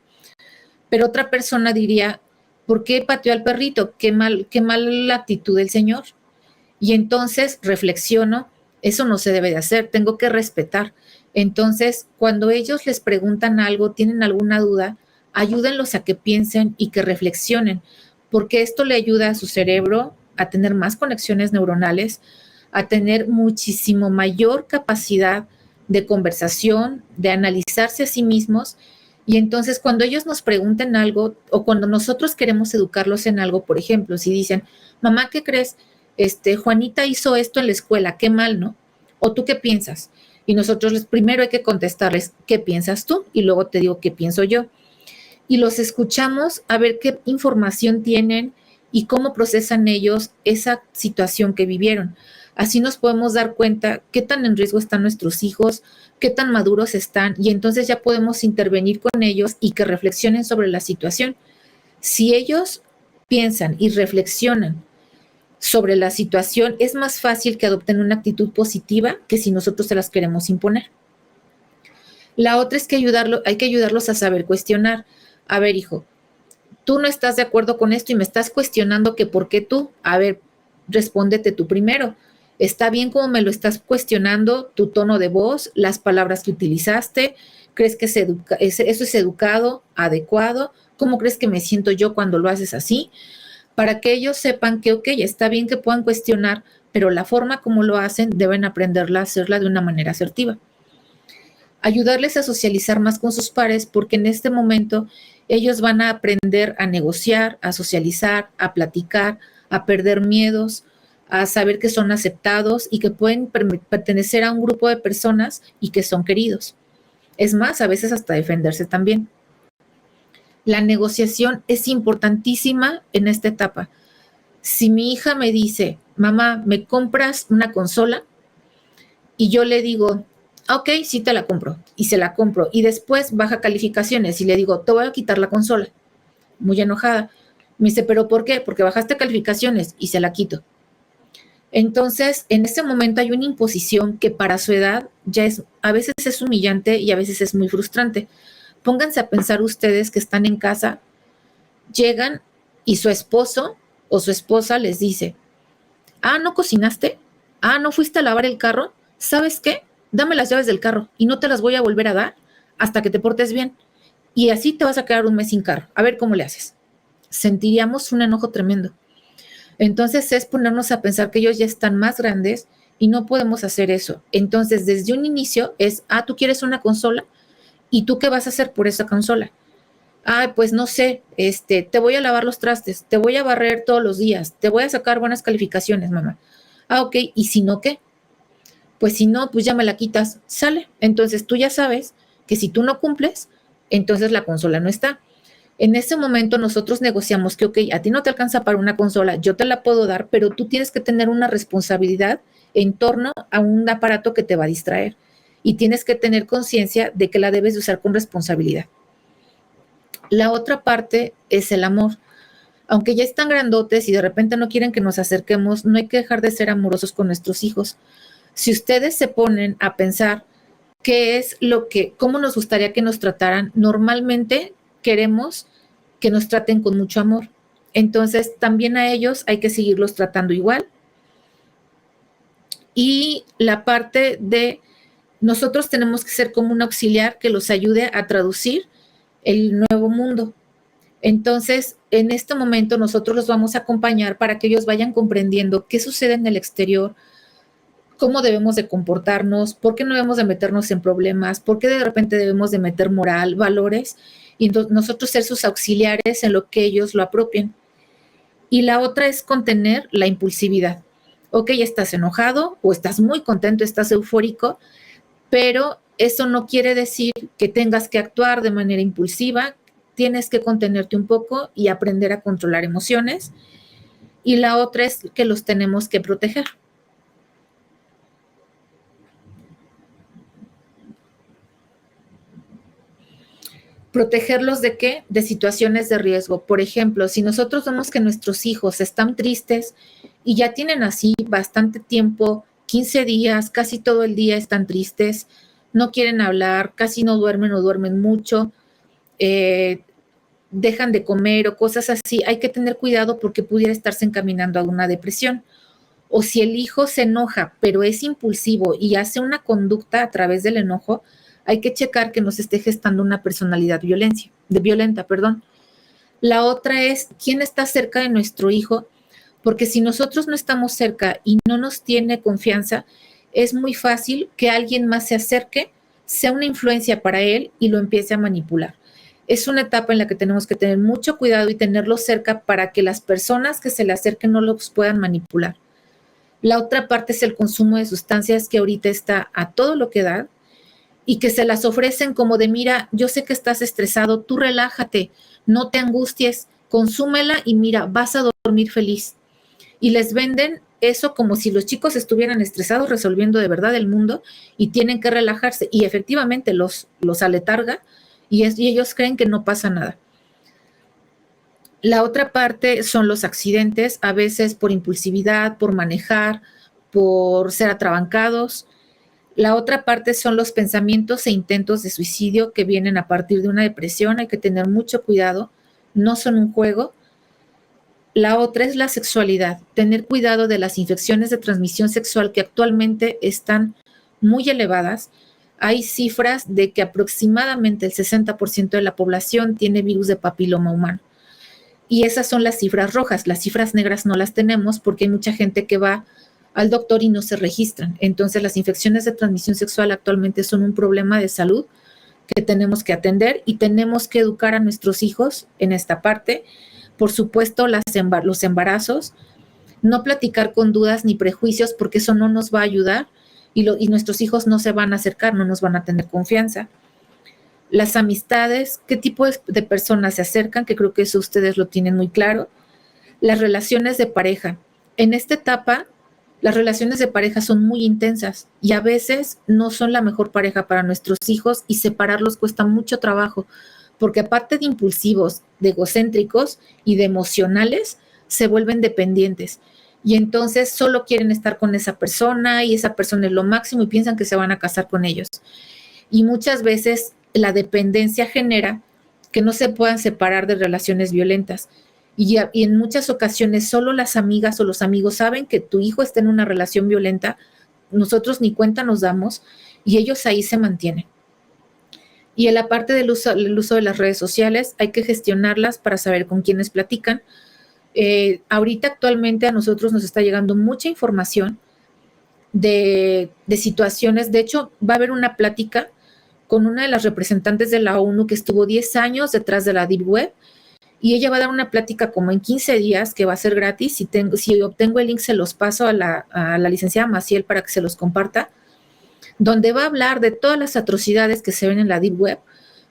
Pero otra persona diría, ¿por qué pateó al perrito? Qué mala actitud del señor. Y entonces reflexiono, eso no se debe de hacer, tengo que respetar. Entonces, cuando ellos les preguntan algo, tienen alguna duda, ayúdenlos a que piensen y que reflexionen, porque esto le ayuda a su cerebro a tener más conexiones neuronales, a tener muchísimo mayor capacidad de conversación, de analizarse a sí mismos. Y entonces cuando ellos nos pregunten algo o cuando nosotros queremos educarlos en algo, por ejemplo, si dicen, mamá, ¿qué crees? Juanita hizo esto en la escuela, qué mal, ¿no? ¿O tú qué piensas? Y nosotros primero hay que contestarles, ¿qué piensas tú? Y luego te digo, ¿qué pienso yo? Y los escuchamos a ver qué información tienen y cómo procesan ellos esa situación que vivieron. Así nos podemos dar cuenta qué tan en riesgo están nuestros hijos, qué tan maduros están, y entonces ya podemos intervenir con ellos y que reflexionen sobre la situación. Si ellos piensan y reflexionan sobre la situación, es más fácil que adopten una actitud positiva que si nosotros se las queremos imponer. La otra es que hay que ayudarlos a saber cuestionar. A ver, hijo, tú no estás de acuerdo con esto y me estás cuestionando que por qué tú. A ver, respóndete tú primero. ¿Está bien como me lo estás cuestionando? Tu tono de voz, las palabras que utilizaste, ¿crees que eso es educado, adecuado? ¿Cómo crees que me siento yo cuando lo haces así? Para que ellos sepan que, ok, está bien que puedan cuestionar, pero la forma como lo hacen deben aprenderla a hacerla de una manera asertiva. Ayudarles a socializar más con sus pares, porque en este momento ellos van a aprender a negociar, a socializar, a platicar, a perder miedos, a saber que son aceptados y que pueden pertenecer a un grupo de personas y que son queridos. Es más, a veces hasta defenderse también. La negociación es importantísima en esta etapa. Si mi hija me dice, mamá, ¿me compras una consola? Y yo le digo, ok, sí te la compro, y se la compro, y después baja calificaciones y le digo, te voy a quitar la consola, muy enojada. Me dice, ¿pero por qué? Porque bajaste calificaciones y se la quito. Entonces, en ese momento hay una imposición que para su edad ya a veces es humillante y a veces es muy frustrante. Pónganse a pensar ustedes que están en casa, llegan y su esposo o su esposa les dice, ¿no cocinaste? ¿No fuiste a lavar el carro? ¿Sabes qué? Dame las llaves del carro y no te las voy a volver a dar hasta que te portes bien. Y así te vas a quedar un mes sin carro. A ver cómo le haces. Sentiríamos un enojo tremendo. Entonces es ponernos a pensar que ellos ya están más grandes y no podemos hacer eso. Entonces desde un inicio es, tú quieres una consola y tú qué vas a hacer por esa consola. Pues no sé, te voy a lavar los trastes, te voy a barrer todos los días, te voy a sacar buenas calificaciones, mamá. Ok, ¿y si no qué? Pues si no, pues ya me la quitas, sale. Entonces tú ya sabes que si tú no cumples, entonces la consola no está. En ese momento nosotros negociamos que, ok, a ti no te alcanza para una consola, yo te la puedo dar, pero tú tienes que tener una responsabilidad en torno a un aparato que te va a distraer y tienes que tener conciencia de que la debes de usar con responsabilidad. La otra parte es el amor. Aunque ya están grandotes y de repente no quieren que nos acerquemos, no hay que dejar de ser amorosos con nuestros hijos. Si ustedes se ponen a pensar cómo nos gustaría que nos trataran, normalmente queremos que nos traten con mucho amor. Entonces, también a ellos hay que seguirlos tratando igual. Y la parte de nosotros tenemos que ser como un auxiliar que los ayude a traducir el nuevo mundo. Entonces, en este momento nosotros los vamos a acompañar para que ellos vayan comprendiendo qué sucede en el exterior, cómo debemos de comportarnos, por qué no debemos de meternos en problemas, por qué de repente debemos de meter moral, valores, y nosotros ser sus auxiliares en lo que ellos lo apropien. Y la otra es contener la impulsividad. Ok, estás enojado o estás muy contento, estás eufórico, pero eso no quiere decir que tengas que actuar de manera impulsiva, tienes que contenerte un poco y aprender a controlar emociones. Y la otra es que los tenemos que proteger. ¿Protegerlos de qué? De situaciones de riesgo. Por ejemplo, si nosotros vemos que nuestros hijos están tristes y ya tienen así bastante tiempo, 15 días, casi todo el día están tristes, no quieren hablar, casi no duermen o duermen mucho, dejan de comer o cosas así, hay que tener cuidado porque pudiera estarse encaminando a una depresión. O si el hijo se enoja, pero es impulsivo y hace una conducta a través del enojo, hay que checar que no se esté gestando una personalidad violenta. La otra es quién está cerca de nuestro hijo, porque si nosotros no estamos cerca y no nos tiene confianza, es muy fácil que alguien más se acerque, sea una influencia para él y lo empiece a manipular. Es una etapa en la que tenemos que tener mucho cuidado y tenerlo cerca para que las personas que se le acerquen no los puedan manipular. La otra parte es el consumo de sustancias que ahorita está a todo lo que da y que se las ofrecen como de, mira, yo sé que estás estresado, tú relájate, no te angusties, consúmela y mira, vas a dormir feliz. Y les venden eso como si los chicos estuvieran estresados resolviendo de verdad el mundo y tienen que relajarse. Y efectivamente los aletarga y ellos creen que no pasa nada. La otra parte son los accidentes, a veces por impulsividad, por manejar, por ser atrabancados. La otra parte son los pensamientos e intentos de suicidio que vienen a partir de una depresión. Hay que tener mucho cuidado, no son un juego. La otra es la sexualidad, tener cuidado de las infecciones de transmisión sexual que actualmente están muy elevadas. Hay cifras de que aproximadamente el 60% de la población tiene virus de papiloma humano. Y esas son las cifras rojas. Las cifras negras no las tenemos porque hay mucha gente que va al doctor y no se registran. Entonces, las infecciones de transmisión sexual actualmente son un problema de salud que tenemos que atender y tenemos que educar a nuestros hijos en esta parte. Por supuesto, los embarazos, no platicar con dudas ni prejuicios porque eso no nos va a ayudar y nuestros hijos no se van a acercar, no nos van a tener confianza. Las amistades, qué tipo de personas se acercan, que creo que eso ustedes lo tienen muy claro. Las relaciones de pareja. En esta etapa, las relaciones de pareja son muy intensas y a veces no son la mejor pareja para nuestros hijos y separarlos cuesta mucho trabajo, porque aparte de impulsivos, de egocéntricos y de emocionales, se vuelven dependientes. Y entonces solo quieren estar con esa persona y esa persona es lo máximo y piensan que se van a casar con ellos. Y muchas veces la dependencia genera que no se puedan separar de relaciones violentas. Y en muchas ocasiones solo las amigas o los amigos saben que tu hijo está en una relación violenta, nosotros ni cuenta nos damos y ellos ahí se mantienen. Y en la parte del uso de las redes sociales hay que gestionarlas para saber con quiénes platican. Ahorita actualmente a nosotros nos está llegando mucha información de situaciones. De hecho, va a haber una plática con una de las representantes de la ONU que estuvo 10 años detrás de la Deep Web y ella va a dar una plática como en 15 días que va a ser gratis. Si obtengo el link se los paso a la licenciada Maciel para que se los comparta, donde va a hablar de todas las atrocidades que se ven en la Deep Web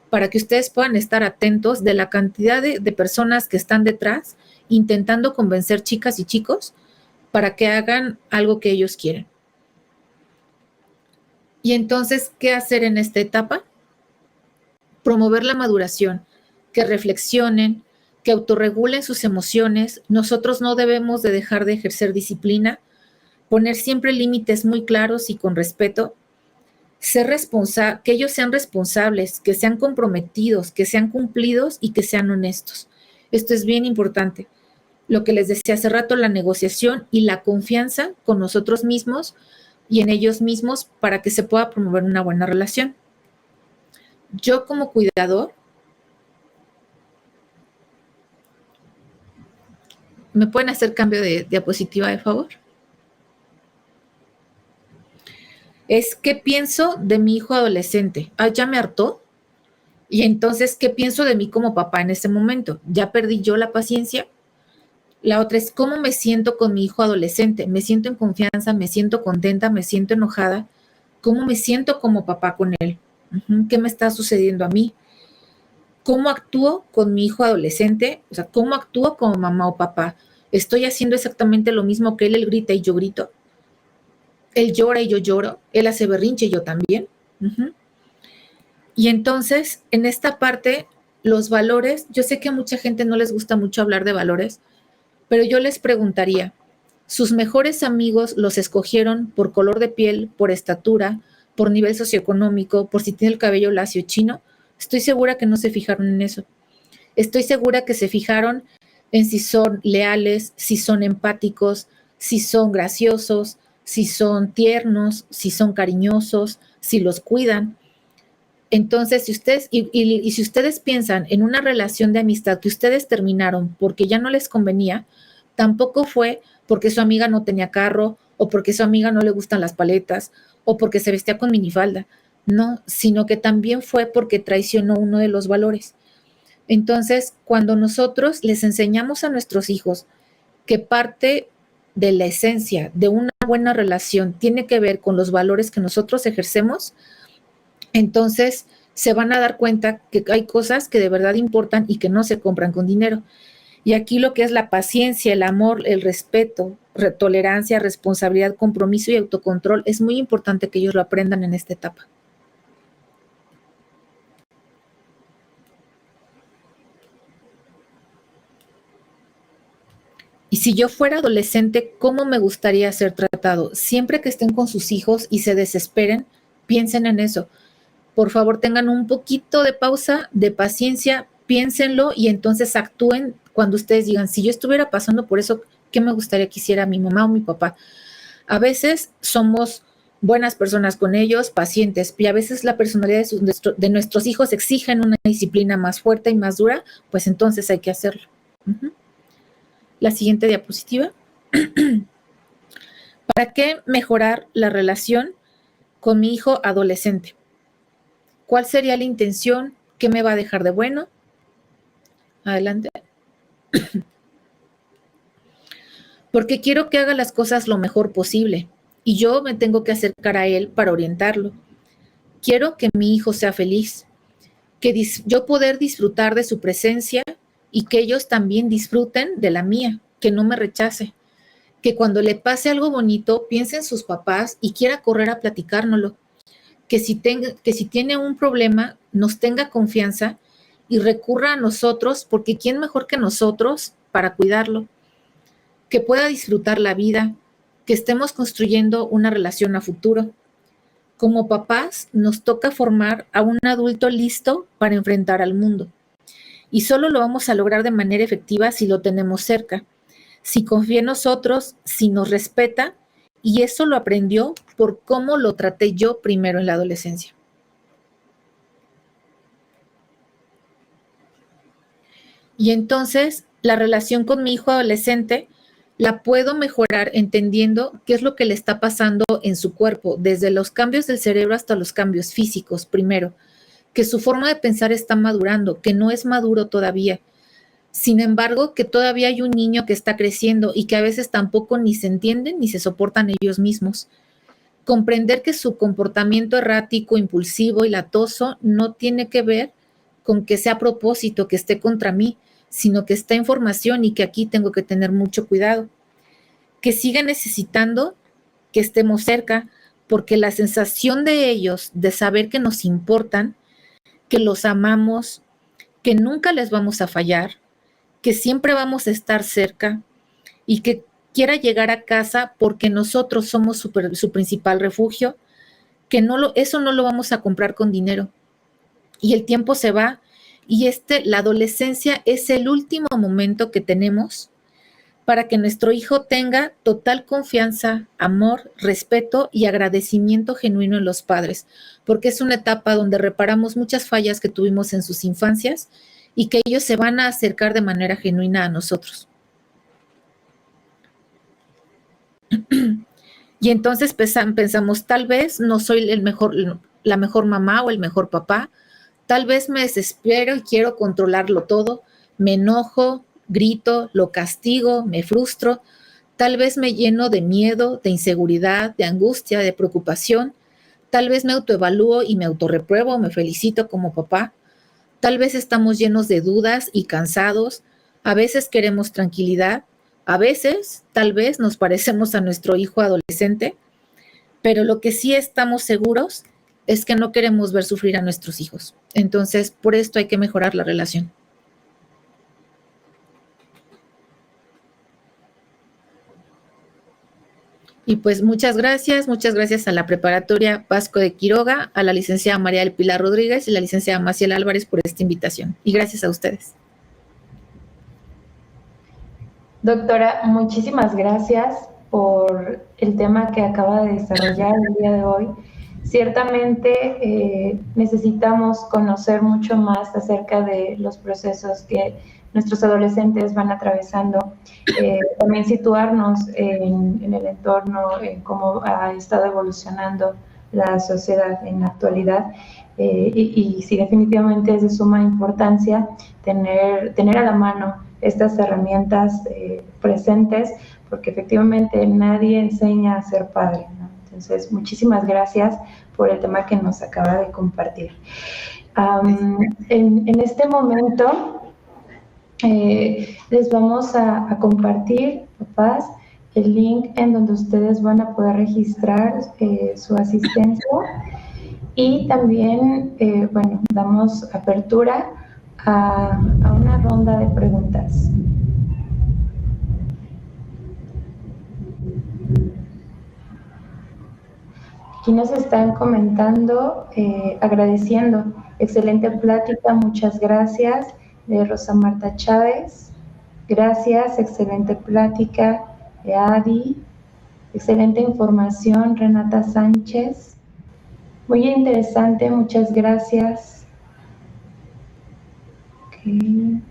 para que ustedes puedan estar atentos de la cantidad de personas que están detrás intentando convencer chicas y chicos para que hagan algo que ellos quieren. Y entonces, ¿qué hacer en esta etapa? Promover la maduración, que reflexionen, que autorregulen sus emociones. Nosotros no debemos de dejar de ejercer disciplina, poner siempre límites muy claros y con respeto, que ellos sean responsables, que sean comprometidos, que sean cumplidos y que sean honestos. Esto es bien importante. Lo que les decía hace rato, la negociación y la confianza con nosotros mismos y en ellos mismos para que se pueda promover una buena relación. Yo como cuidador, ¿me pueden hacer cambio de diapositiva, de favor? Es ¿qué pienso de mi hijo adolescente? ¿Ya me hartó? Y entonces, ¿qué pienso de mí como papá en este momento? ¿Ya perdí yo la paciencia? La otra es ¿cómo me siento con mi hijo adolescente? ¿Me siento en confianza? ¿Me siento contenta? ¿Me siento enojada? ¿Cómo me siento como papá con él? ¿Qué me está sucediendo a mí? ¿Cómo actúo con mi hijo adolescente? O sea, ¿cómo actúo como mamá o papá? ¿Estoy haciendo exactamente lo mismo que él grita y yo grito? Él llora y yo lloro. Él hace berrinche y yo también. Y entonces, en esta parte, los valores, yo sé que a mucha gente no les gusta mucho hablar de valores, pero yo les preguntaría, ¿sus mejores amigos los escogieron por color de piel, por estatura, por nivel socioeconómico, por si tiene el cabello lacio chino? Estoy segura que no se fijaron en eso. Estoy segura que se fijaron en si son leales, si son empáticos, si son graciosos, si son tiernos, si son cariñosos, si los cuidan. Entonces, si ustedes, y si ustedes piensan en una relación de amistad que ustedes terminaron porque ya no les convenía, tampoco fue porque su amiga no tenía carro, o porque su amiga no le gustan las paletas, o porque se vestía con minifalda. No, sino que también fue porque traicionó uno de los valores. Entonces, cuando nosotros les enseñamos a nuestros hijos que parte de la esencia de una buena relación tiene que ver con los valores que nosotros ejercemos, entonces se van a dar cuenta que hay cosas que de verdad importan y que no se compran con dinero. Y aquí lo que es la paciencia, el amor, el respeto, tolerancia, responsabilidad, compromiso y autocontrol, es muy importante que ellos lo aprendan en esta etapa. Y si yo fuera adolescente, ¿cómo me gustaría ser tratado? Siempre que estén con sus hijos y se desesperen, piensen en eso. Por favor, tengan un poquito de pausa, de paciencia, piénsenlo y entonces actúen cuando ustedes digan, si yo estuviera pasando por eso, ¿qué me gustaría que hiciera mi mamá o mi papá? A veces somos buenas personas con ellos, pacientes, y a veces la personalidad de nuestros hijos exigen una disciplina más fuerte y más dura, pues entonces hay que hacerlo. La siguiente diapositiva. ¿Para qué mejorar la relación con mi hijo adolescente? ¿Cuál sería la intención? ¿Qué me va a dejar de bueno? Adelante. Porque quiero que haga las cosas lo mejor posible y yo me tengo que acercar a él para orientarlo. Quiero que mi hijo sea feliz, que yo poder disfrutar de su presencia y que ellos también disfruten de la mía, que no me rechace, que cuando le pase algo bonito piense en sus papás y quiera correr a platicárnoslo, que si tiene un problema nos tenga confianza y recurra a nosotros, porque ¿quién mejor que nosotros para cuidarlo? Que pueda disfrutar la vida, que estemos construyendo una relación a futuro. Como papás, nos toca formar a un adulto listo para enfrentar al mundo. Y solo lo vamos a lograr de manera efectiva si lo tenemos cerca, si confía en nosotros, si nos respeta, y eso lo aprendió por cómo lo traté yo primero en la adolescencia. Y entonces, la relación con mi hijo adolescente la puedo mejorar entendiendo qué es lo que le está pasando en su cuerpo, desde los cambios del cerebro hasta los cambios físicos, primero, que su forma de pensar está madurando, que no es maduro todavía. Sin embargo, que todavía hay un niño que está creciendo y que a veces tampoco ni se entienden ni se soportan ellos mismos. Comprender que su comportamiento errático, impulsivo y latoso no tiene que ver con que sea a propósito, que esté contra mí, sino que está en formación y que aquí tengo que tener mucho cuidado. Que siga necesitando que estemos cerca, porque la sensación de ellos, de saber que nos importan, que los amamos, que nunca les vamos a fallar, que siempre vamos a estar cerca y que quiera llegar a casa porque nosotros somos su principal refugio, que eso no lo vamos a comprar con dinero. Y el tiempo se va y la adolescencia es el último momento que tenemos para que nuestro hijo tenga total confianza, amor, respeto y agradecimiento genuino en los padres, porque es una etapa donde reparamos muchas fallas que tuvimos en sus infancias y que ellos se van a acercar de manera genuina a nosotros. Y entonces pensamos, tal vez no soy la mejor mamá o el mejor papá, tal vez me desespero y quiero controlarlo todo, me enojo, grito, lo castigo, me frustro, tal vez me lleno de miedo, de inseguridad, de angustia, de preocupación, tal vez me autoevalúo y me autorrepruebo, me felicito como papá, tal vez estamos llenos de dudas y cansados, a veces queremos tranquilidad, a veces, tal vez nos parecemos a nuestro hijo adolescente, pero lo que sí estamos seguros es que no queremos ver sufrir a nuestros hijos. Entonces, por esto hay que mejorar la relación. Y pues muchas gracias a la preparatoria Vasco de Quiroga, a la licenciada María del Pilar Rodríguez y la licenciada Maciel Álvarez por esta invitación. Y gracias a ustedes. Doctora, muchísimas gracias. por el tema que acaba de desarrollar el día de hoy. Ciertamente necesitamos conocer mucho más acerca de los procesos que nuestros adolescentes van atravesando, también situarnos en el entorno, en cómo ha estado evolucionando la sociedad en la actualidad, y sí, definitivamente es de suma importancia tener a la mano estas herramientas presentes, porque efectivamente nadie enseña a ser padre, ¿no? Entonces, muchísimas gracias por el tema que nos acaba de compartir. En este momento les vamos a compartir, papás, el link en donde ustedes van a poder registrar su asistencia, y también, bueno, damos apertura a una ronda de preguntas. Aquí nos están comentando, agradeciendo. Excelente plática, muchas gracias. De Rosa Marta Chávez. Gracias, excelente plática. De Adi. Excelente información, Renata Sánchez. Muy interesante, muchas gracias. Okay.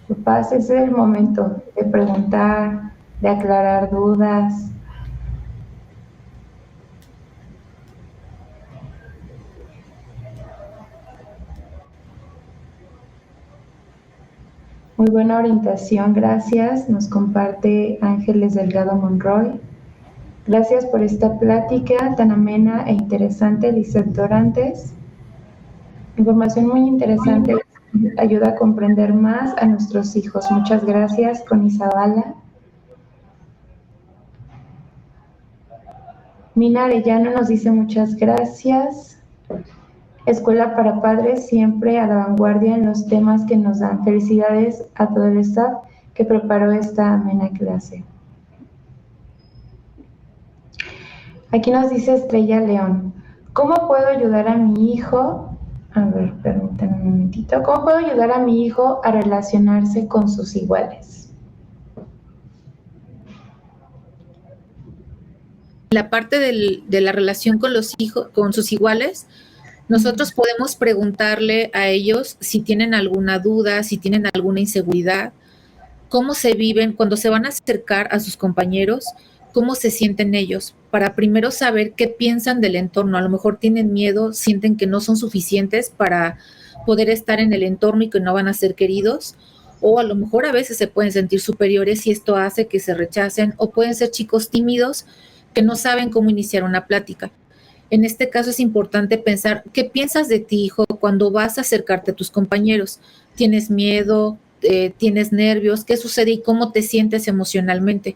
Papás, ese es el momento de preguntar, de aclarar dudas. Muy buena orientación, gracias. Nos comparte Ángeles Delgado Monroy. Gracias por esta plática tan amena e interesante, Lizeth Dorantes. Información muy interesante, ayuda a comprender más a nuestros hijos. Muchas gracias, Connie Zavala. Mina Arellano nos dice muchas gracias. Escuela para Padres, siempre a la vanguardia en los temas que nos dan. Felicidades a todo el staff que preparó esta amena clase. Aquí nos dice Estrella León, ¿cómo puedo ayudar a mi hijo? A ver, permítanme un momentito. ¿Cómo puedo ayudar a mi hijo a relacionarse con sus iguales? La parte de la relación con los hijos, con sus iguales, nosotros podemos preguntarle a ellos si tienen alguna duda, si tienen alguna inseguridad, cómo se viven cuando se van a acercar a sus compañeros, cómo se sienten ellos, para primero saber qué piensan del entorno. A lo mejor tienen miedo, sienten que no son suficientes para poder estar en el entorno y que no van a ser queridos, o a lo mejor a veces se pueden sentir superiores y esto hace que se rechacen, o pueden ser chicos tímidos que no saben cómo iniciar una plática. En este caso es importante pensar, ¿qué piensas de ti, hijo, cuando vas a acercarte a tus compañeros? ¿Tienes miedo? ¿Tienes nervios? ¿Qué sucede y cómo te sientes emocionalmente?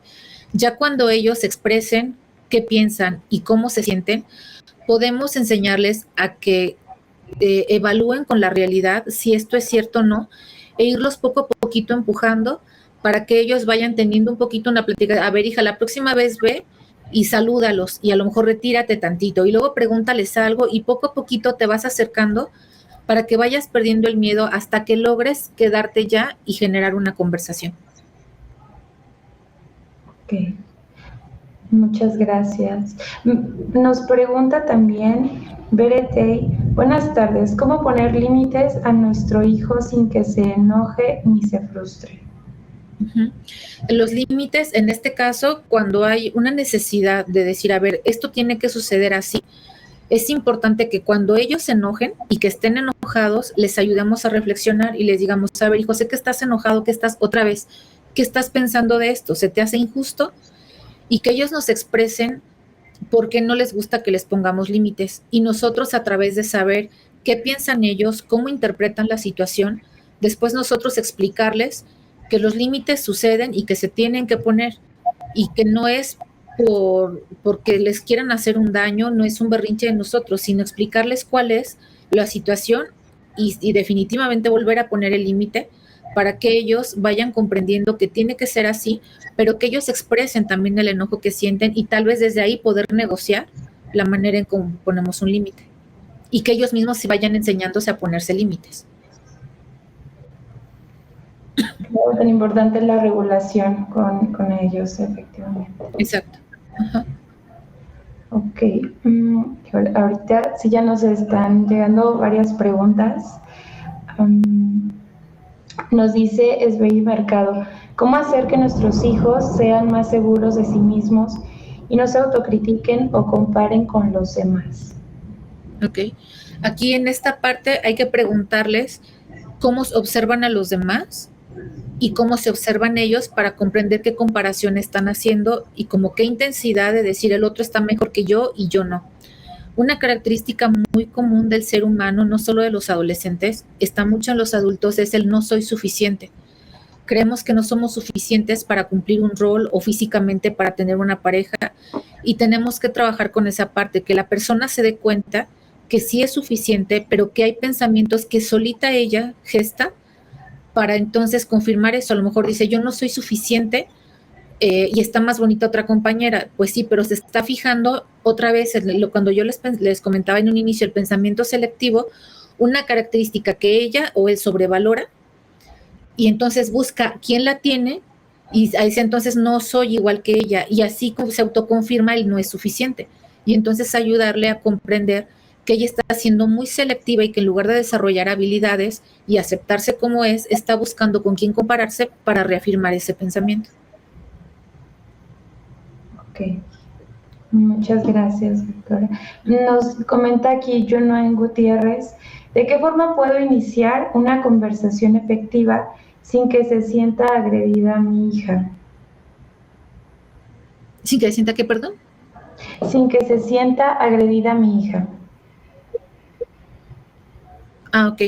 Ya cuando ellos expresen qué piensan y cómo se sienten, podemos enseñarles a que evalúen con la realidad si esto es cierto o no, e irlos poco a poquito empujando para que ellos vayan teniendo un poquito una plática. A ver, hija, la próxima vez ve y salúdalos y a lo mejor retírate tantito y luego pregúntales algo y poco a poquito te vas acercando para que vayas perdiendo el miedo hasta que logres quedarte ya y generar una conversación. Ok, muchas gracias. Nos pregunta también Beretey, buenas tardes, ¿cómo poner límites a nuestro hijo sin que se enoje ni se frustre? Los límites, en este caso, cuando hay una necesidad de decir, a ver, esto tiene que suceder así, es importante que cuando ellos se enojen y que estén enojados, les ayudemos a reflexionar y les digamos, a ver, hijo, sé que estás enojado, que estás otra vez, ¿qué estás pensando de esto? ¿Se te hace injusto? Y que ellos nos expresen por qué no les gusta que les pongamos límites. Y nosotros, a través de saber qué piensan ellos, cómo interpretan la situación, después nosotros explicarles que los límites suceden y que se tienen que poner y que no es porque les quieran hacer un daño, no es un berrinche de nosotros, sino explicarles cuál es la situación y definitivamente volver a poner el límite para que ellos vayan comprendiendo que tiene que ser así, pero que ellos expresen también el enojo que sienten y tal vez desde ahí poder negociar la manera en cómo ponemos un límite y que ellos mismos se vayan enseñándose a ponerse límites. algo tan importante es la regulación con ellos, efectivamente. Exacto. Ajá. Ok, ahorita sí ya nos están llegando varias preguntas. Nos dice Esbey Mercado, ¿cómo hacer que nuestros hijos sean más seguros de sí mismos y no se autocritiquen o comparen con los demás? Ok. Aquí en esta parte hay que preguntarles cómo observan a los demás y cómo se observan ellos para comprender qué comparación están haciendo y como qué intensidad de decir el otro está mejor que yo y yo no. Una característica muy común del ser humano, no solo de los adolescentes, está mucho en los adultos, es el no soy suficiente. Creemos que no somos suficientes para cumplir un rol o físicamente para tener una pareja y tenemos que trabajar con esa parte, que la persona se dé cuenta que sí es suficiente, pero que hay pensamientos que solita ella gesta para entonces confirmar eso. A lo mejor dice, yo no soy suficiente y está más bonita otra compañera. Pues sí, pero se está fijando otra vez, cuando yo les comentaba en un inicio el pensamiento selectivo, una característica que ella o él sobrevalora y entonces busca quién la tiene y dice entonces no soy igual que ella y así se autoconfirma el no es suficiente y entonces ayudarle a comprender que ella está siendo muy selectiva y que en lugar de desarrollar habilidades y aceptarse como es, está buscando con quién compararse para reafirmar ese pensamiento. Ok, muchas gracias, Victoria. Nos comenta aquí Junoen Gutiérrez, ¿de qué forma puedo iniciar una conversación efectiva sin que se sienta agredida mi hija? ¿Sin que se sienta qué, perdón? Sin que se sienta agredida mi hija. Ah, ok.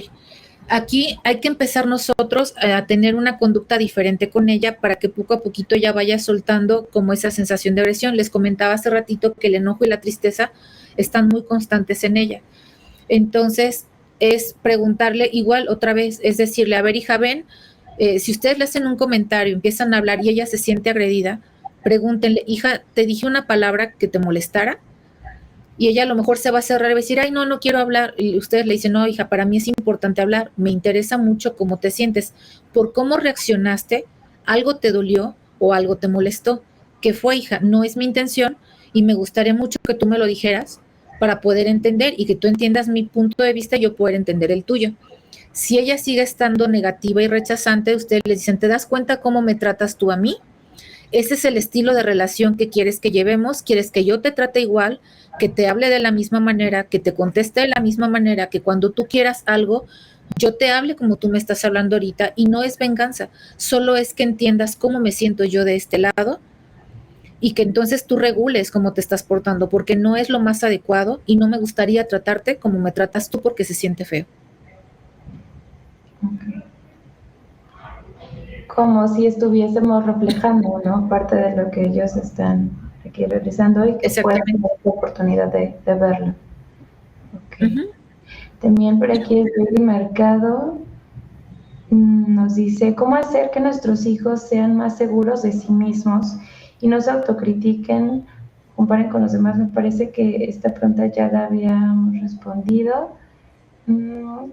Aquí hay que empezar nosotros a tener una conducta diferente con ella para que poco a poquito ya vaya soltando como esa sensación de agresión. Les comentaba hace ratito que el enojo y la tristeza están muy constantes en ella. Entonces, es preguntarle igual otra vez, es decirle, a ver, hija, ven, si ustedes le hacen un comentario, empiezan a hablar y ella se siente agredida, pregúntenle, hija, ¿te dije una palabra que te molestara? Y ella a lo mejor se va a cerrar y va a decir, ay, no, no quiero hablar. Y ustedes le dicen, no, hija, para mí es importante hablar, me interesa mucho cómo te sientes. Por cómo reaccionaste, algo te dolió o algo te molestó. ¿Qué fue, hija? No es mi intención y me gustaría mucho que tú me lo dijeras para poder entender y que tú entiendas mi punto de vista y yo poder entender el tuyo. Si ella sigue estando negativa y rechazante, ustedes le dicen, ¿te das cuenta cómo me tratas tú a mí? Ese es el estilo de relación que quieres que llevemos, quieres que yo te trate igual, que te hable de la misma manera, que te conteste de la misma manera, que cuando tú quieras algo, yo te hable como tú me estás hablando ahorita y no es venganza, solo es que entiendas cómo me siento yo de este lado y que entonces tú regules cómo te estás portando, porque no es lo más adecuado y no me gustaría tratarte como me tratas tú porque se siente feo. Okay. Como si estuviésemos reflejando, ¿no? Parte de lo que ellos están aquí realizando y que puedan tener la oportunidad de verlo. Okay. También por aquí el mercado nos dice, ¿cómo hacer que nuestros hijos sean más seguros de sí mismos y no se autocritiquen, comparen con los demás? Me parece que esta pregunta ya la habíamos respondido.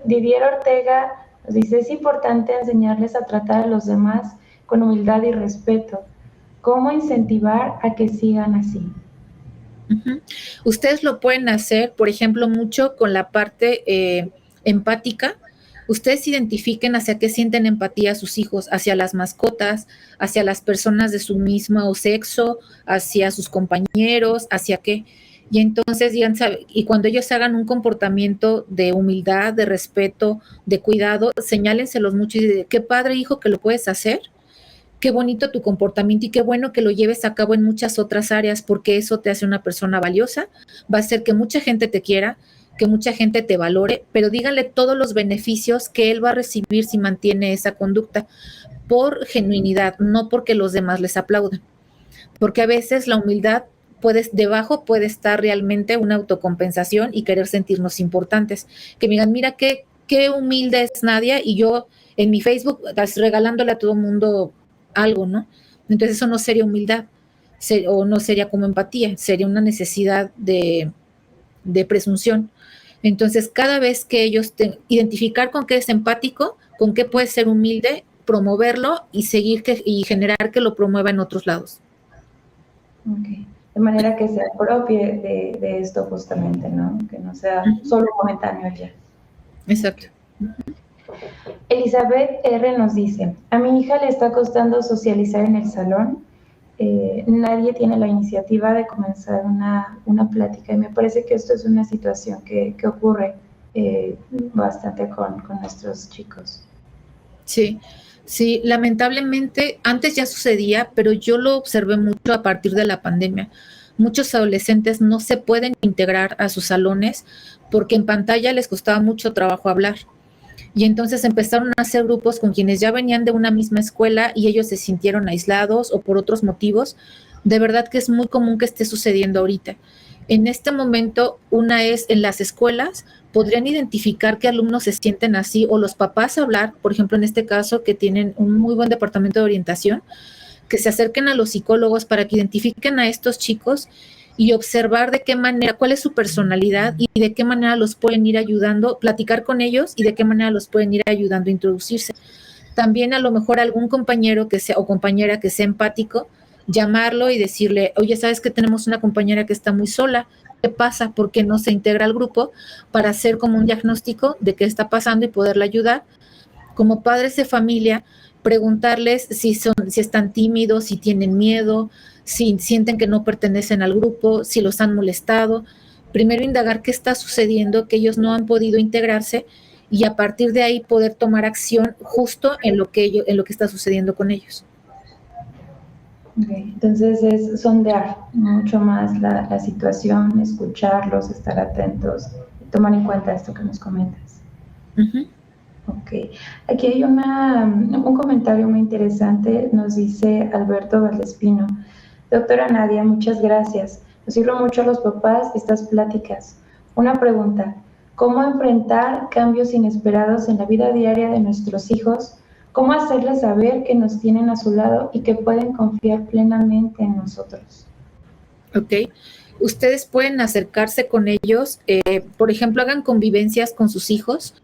Didier Ortega nos dice, es importante enseñarles a tratar a los demás con humildad y respeto. ¿Cómo incentivar a que sigan así? Ustedes lo pueden hacer, por ejemplo, mucho con la parte empática. Ustedes identifiquen hacia qué sienten empatía a sus hijos, hacia las mascotas, hacia las personas de su mismo sexo, hacia sus compañeros, hacia qué. Y entonces, y cuando ellos hagan un comportamiento de humildad, de respeto, de cuidado, señálenselos mucho y de qué padre, hijo, que lo puedes hacer. Qué bonito tu comportamiento y qué bueno que lo lleves a cabo en muchas otras áreas porque eso te hace una persona valiosa, va a hacer que mucha gente te quiera, que mucha gente te valore, pero díganle todos los beneficios que él va a recibir si mantiene esa conducta por genuinidad, no porque los demás les aplaudan. Porque a veces la humildad debajo puede estar realmente una autocompensación y querer sentirnos importantes. Que me digan, mira qué humilde es Nadia y yo en mi Facebook regalándole a todo el mundo algo, ¿no? Entonces eso no sería humildad o no sería como empatía, sería una necesidad de presunción. Entonces cada vez que ellos identificar con qué es empático, con qué puede ser humilde, promoverlo y y generar que lo promueva en otros lados. Okay. De manera que se apropie de esto justamente, ¿no? Que no sea solo momentáneo ya. Exacto. Elizabeth R. nos dice, a mi hija le está costando socializar en el salón. Nadie tiene la iniciativa de comenzar una plática y me parece que esto es una situación que ocurre bastante con nuestros chicos. Sí, sí, lamentablemente antes ya sucedía, pero yo lo observé mucho a partir de la pandemia. Muchos adolescentes no se pueden integrar a sus salones porque en pantalla les costaba mucho trabajo hablar. Y entonces empezaron a hacer grupos con quienes ya venían de una misma escuela y ellos se sintieron aislados o por otros motivos. De verdad que es muy común que esté sucediendo ahorita. En este momento, una es en las escuelas, podrían identificar qué alumnos se sienten así o los papás hablar, por ejemplo, en este caso, que tienen un muy buen departamento de orientación, que se acerquen a los psicólogos para que identifiquen a estos chicos y observar de qué manera, cuál es su personalidad y de qué manera los pueden ir ayudando, platicar con ellos y de qué manera los pueden ir ayudando a introducirse. También a lo mejor algún compañero que sea o compañera que sea empático, llamarlo y decirle, oye, ¿sabes que tenemos una compañera que está muy sola? ¿Qué pasa? ¿Por qué no se integra al grupo? Para hacer como un diagnóstico de qué está pasando y poderla ayudar. Como padres de familia, preguntarles si están tímidos, si tienen miedo, si sienten que no pertenecen al grupo, si los han molestado. Primero indagar qué está sucediendo, que ellos no han podido integrarse y a partir de ahí poder tomar acción justo en lo que está sucediendo con ellos. Okay. Entonces es sondear mucho más la situación, escucharlos, estar atentos, tomar en cuenta esto que nos comentas. Uh-huh. Ok, aquí hay un comentario muy interesante, nos dice Alberto Valdespino. Doctora Nadia, muchas gracias. Nos sirven mucho a los papás estas pláticas. Una pregunta, ¿cómo enfrentar cambios inesperados en la vida diaria de nuestros hijos? ¿Cómo hacerles saber que nos tienen a su lado y que pueden confiar plenamente en nosotros? Ok. Ustedes pueden acercarse con ellos, por ejemplo, hagan convivencias con sus hijos,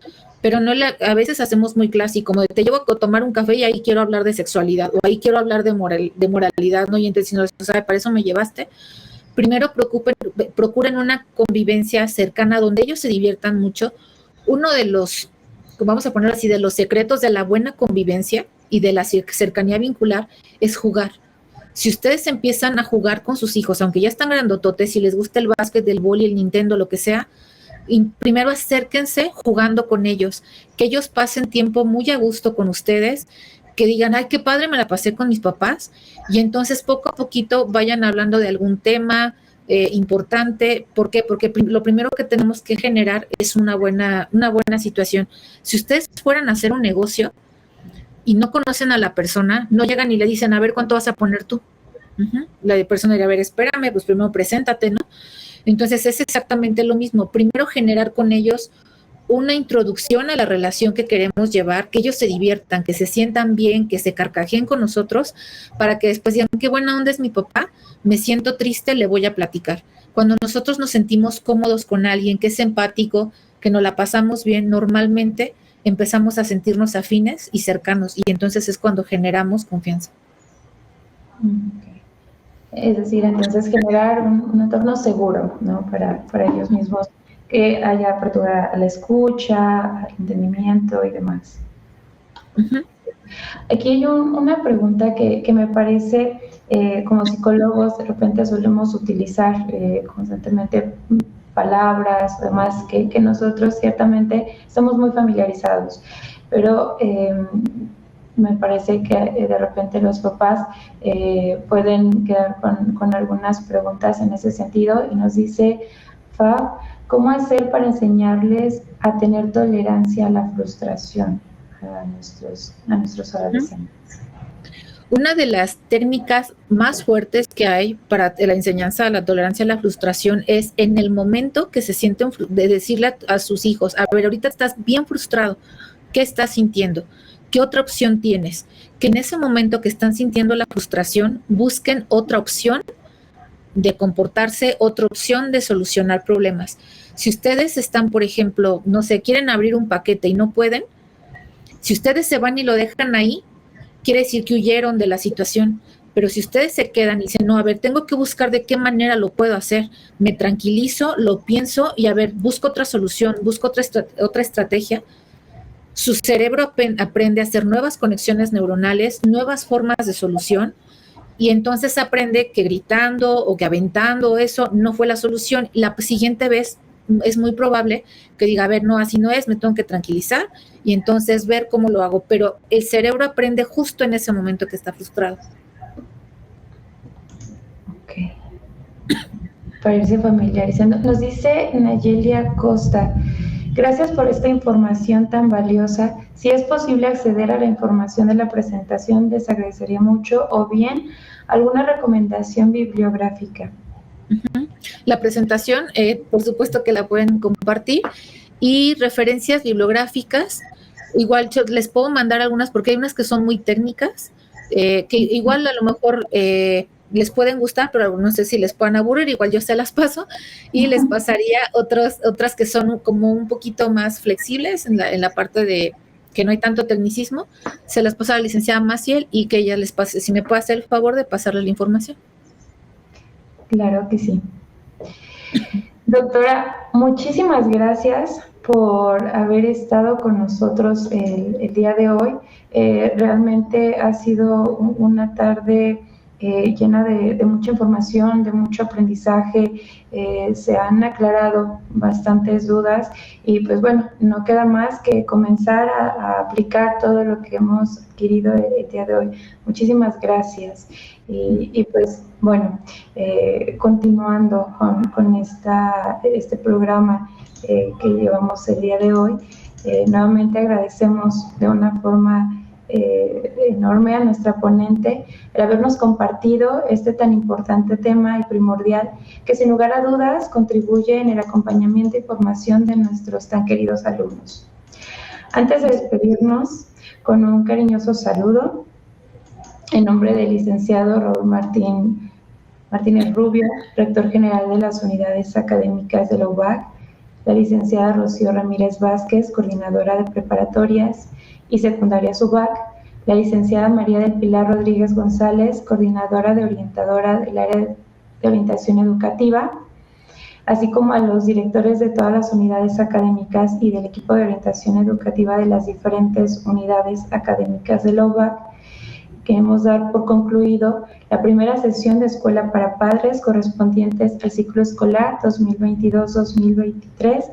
pero no a veces hacemos muy clásico, como de te llevo a tomar un café y ahí quiero hablar de sexualidad, o ahí quiero hablar de moralidad, ¿no? Y entonces, si no, ¿sabe? Para eso me llevaste. Primero procuren una convivencia cercana donde ellos se diviertan mucho. Uno de los, vamos a poner así, de los secretos de la buena convivencia y de la cercanía vincular es jugar. Si ustedes empiezan a jugar con sus hijos, aunque ya están grandototes, si les gusta el básquet, el vóley, el Nintendo, lo que sea, y primero acérquense jugando con ellos, que ellos pasen tiempo muy a gusto con ustedes, que digan, ay, qué padre me la pasé con mis papás, y entonces poco a poquito vayan hablando de algún tema importante. ¿Por qué? Porque lo primero que tenemos que generar es una buena situación. Si ustedes fueran a hacer un negocio y no conocen a la persona, no llegan y le dicen, a ver, ¿cuánto vas a poner tú? La persona diría, a ver, espérame, pues primero preséntate, ¿no? Entonces es exactamente lo mismo. Primero generar con ellos una introducción a la relación que queremos llevar, que ellos se diviertan, que se sientan bien, que se carcajeen con nosotros, para que después digan, qué buena onda es mi papá, me siento triste, le voy a platicar. Cuando nosotros nos sentimos cómodos con alguien que es empático, que nos la pasamos bien, normalmente empezamos a sentirnos afines y cercanos, y entonces es cuando generamos confianza. Okay. Es decir, entonces generar un entorno seguro, ¿no? Para ellos mismos, que haya apertura a la escucha, al entendimiento y demás. Uh-huh. Aquí hay una pregunta que me parece, como psicólogos, de repente solemos utilizar constantemente palabras, además que nosotros ciertamente estamos muy familiarizados, pero me parece que de repente los papás pueden quedar con algunas preguntas en ese sentido y nos dice Fab, ¿cómo hacer para enseñarles a tener tolerancia a la frustración a nuestros adolescentes? Una de las técnicas más fuertes que hay para la enseñanza de la tolerancia a la frustración es en el momento que se sienten, de decirle a sus hijos, a ver, ahorita estás bien frustrado, ¿qué estás sintiendo? ¿Qué otra opción tienes? Que en ese momento que están sintiendo la frustración, busquen otra opción de comportarse, otra opción de solucionar problemas. Si ustedes están, por ejemplo, no sé, quieren abrir un paquete y no pueden, si ustedes se van y lo dejan ahí, quiere decir que huyeron de la situación. Pero si ustedes se quedan y dicen, no, a ver, tengo que buscar de qué manera lo puedo hacer, me tranquilizo, lo pienso y a ver, busco otra solución, busco otra estrategia, su cerebro aprende a hacer nuevas conexiones neuronales, nuevas formas de solución, y entonces aprende que gritando o que aventando eso no fue la solución. La siguiente vez es muy probable que diga, a ver, no, así no es, me tengo que tranquilizar y entonces ver cómo lo hago. Pero el cerebro aprende justo en ese momento que está frustrado. Ok. Para irse familiarizando. Nos dice Nayelia Costa, gracias por esta información tan valiosa. Si es posible acceder a la información de la presentación, les agradecería mucho, o bien alguna recomendación bibliográfica. La presentación, por supuesto que la pueden compartir, y referencias bibliográficas, igual yo les puedo mandar algunas porque hay unas que son muy técnicas, que igual a lo mejor les pueden gustar, pero no sé si les puedan aburrir, igual yo se las paso, y les pasaría otras que son como un poquito más flexibles en la parte de que no hay tanto tecnicismo. Se las paso a la licenciada Maciel y que ella les pase, si me puede hacer el favor de pasarle la información. Claro que sí. Doctora, muchísimas gracias por haber estado con nosotros el día de hoy. Realmente ha sido una tarde llena de mucha información, de mucho aprendizaje. Se han aclarado bastantes dudas y pues bueno, no queda más que comenzar a aplicar todo lo que hemos adquirido el día de hoy. Muchísimas gracias. Y pues bueno, continuando con este programa que llevamos el día de hoy, nuevamente agradecemos de una forma enorme a nuestra ponente el habernos compartido este tan importante tema y primordial que sin lugar a dudas contribuye en el acompañamiento y formación de nuestros tan queridos alumnos. Antes de despedirnos, con un cariñoso saludo, en nombre del licenciado Raúl Martínez Rubio, rector general de las unidades académicas de la UBAC, la licenciada Rocío Ramírez Vázquez, coordinadora de preparatorias y secundarias UBAC, la licenciada María del Pilar Rodríguez González, coordinadora de orientadora del área de orientación educativa, así como a los directores de todas las unidades académicas y del equipo de orientación educativa de las diferentes unidades académicas de la UBAC. Queremos dar por concluido la primera sesión de Escuela para Padres correspondientes al ciclo escolar 2022-2023,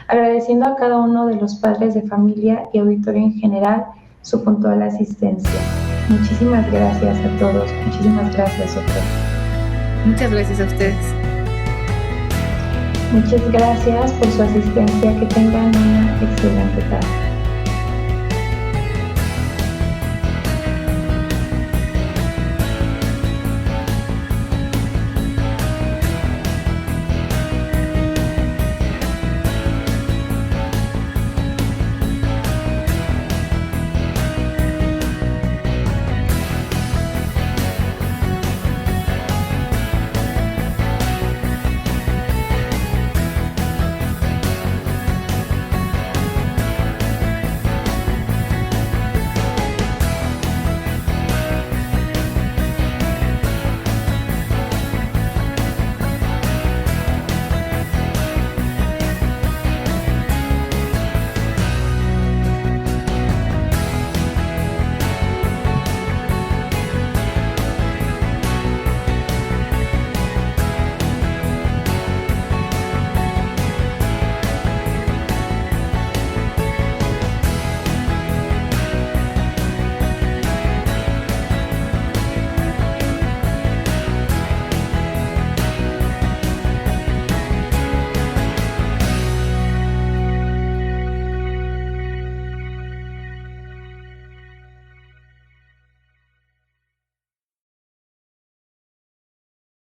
agradeciendo a cada uno de los padres de familia y auditorio en general su puntual asistencia. Muchísimas gracias a todos. Muchísimas gracias, doctor. Muchas gracias a ustedes. Muchas gracias por su asistencia. Que tengan una excelente tarde.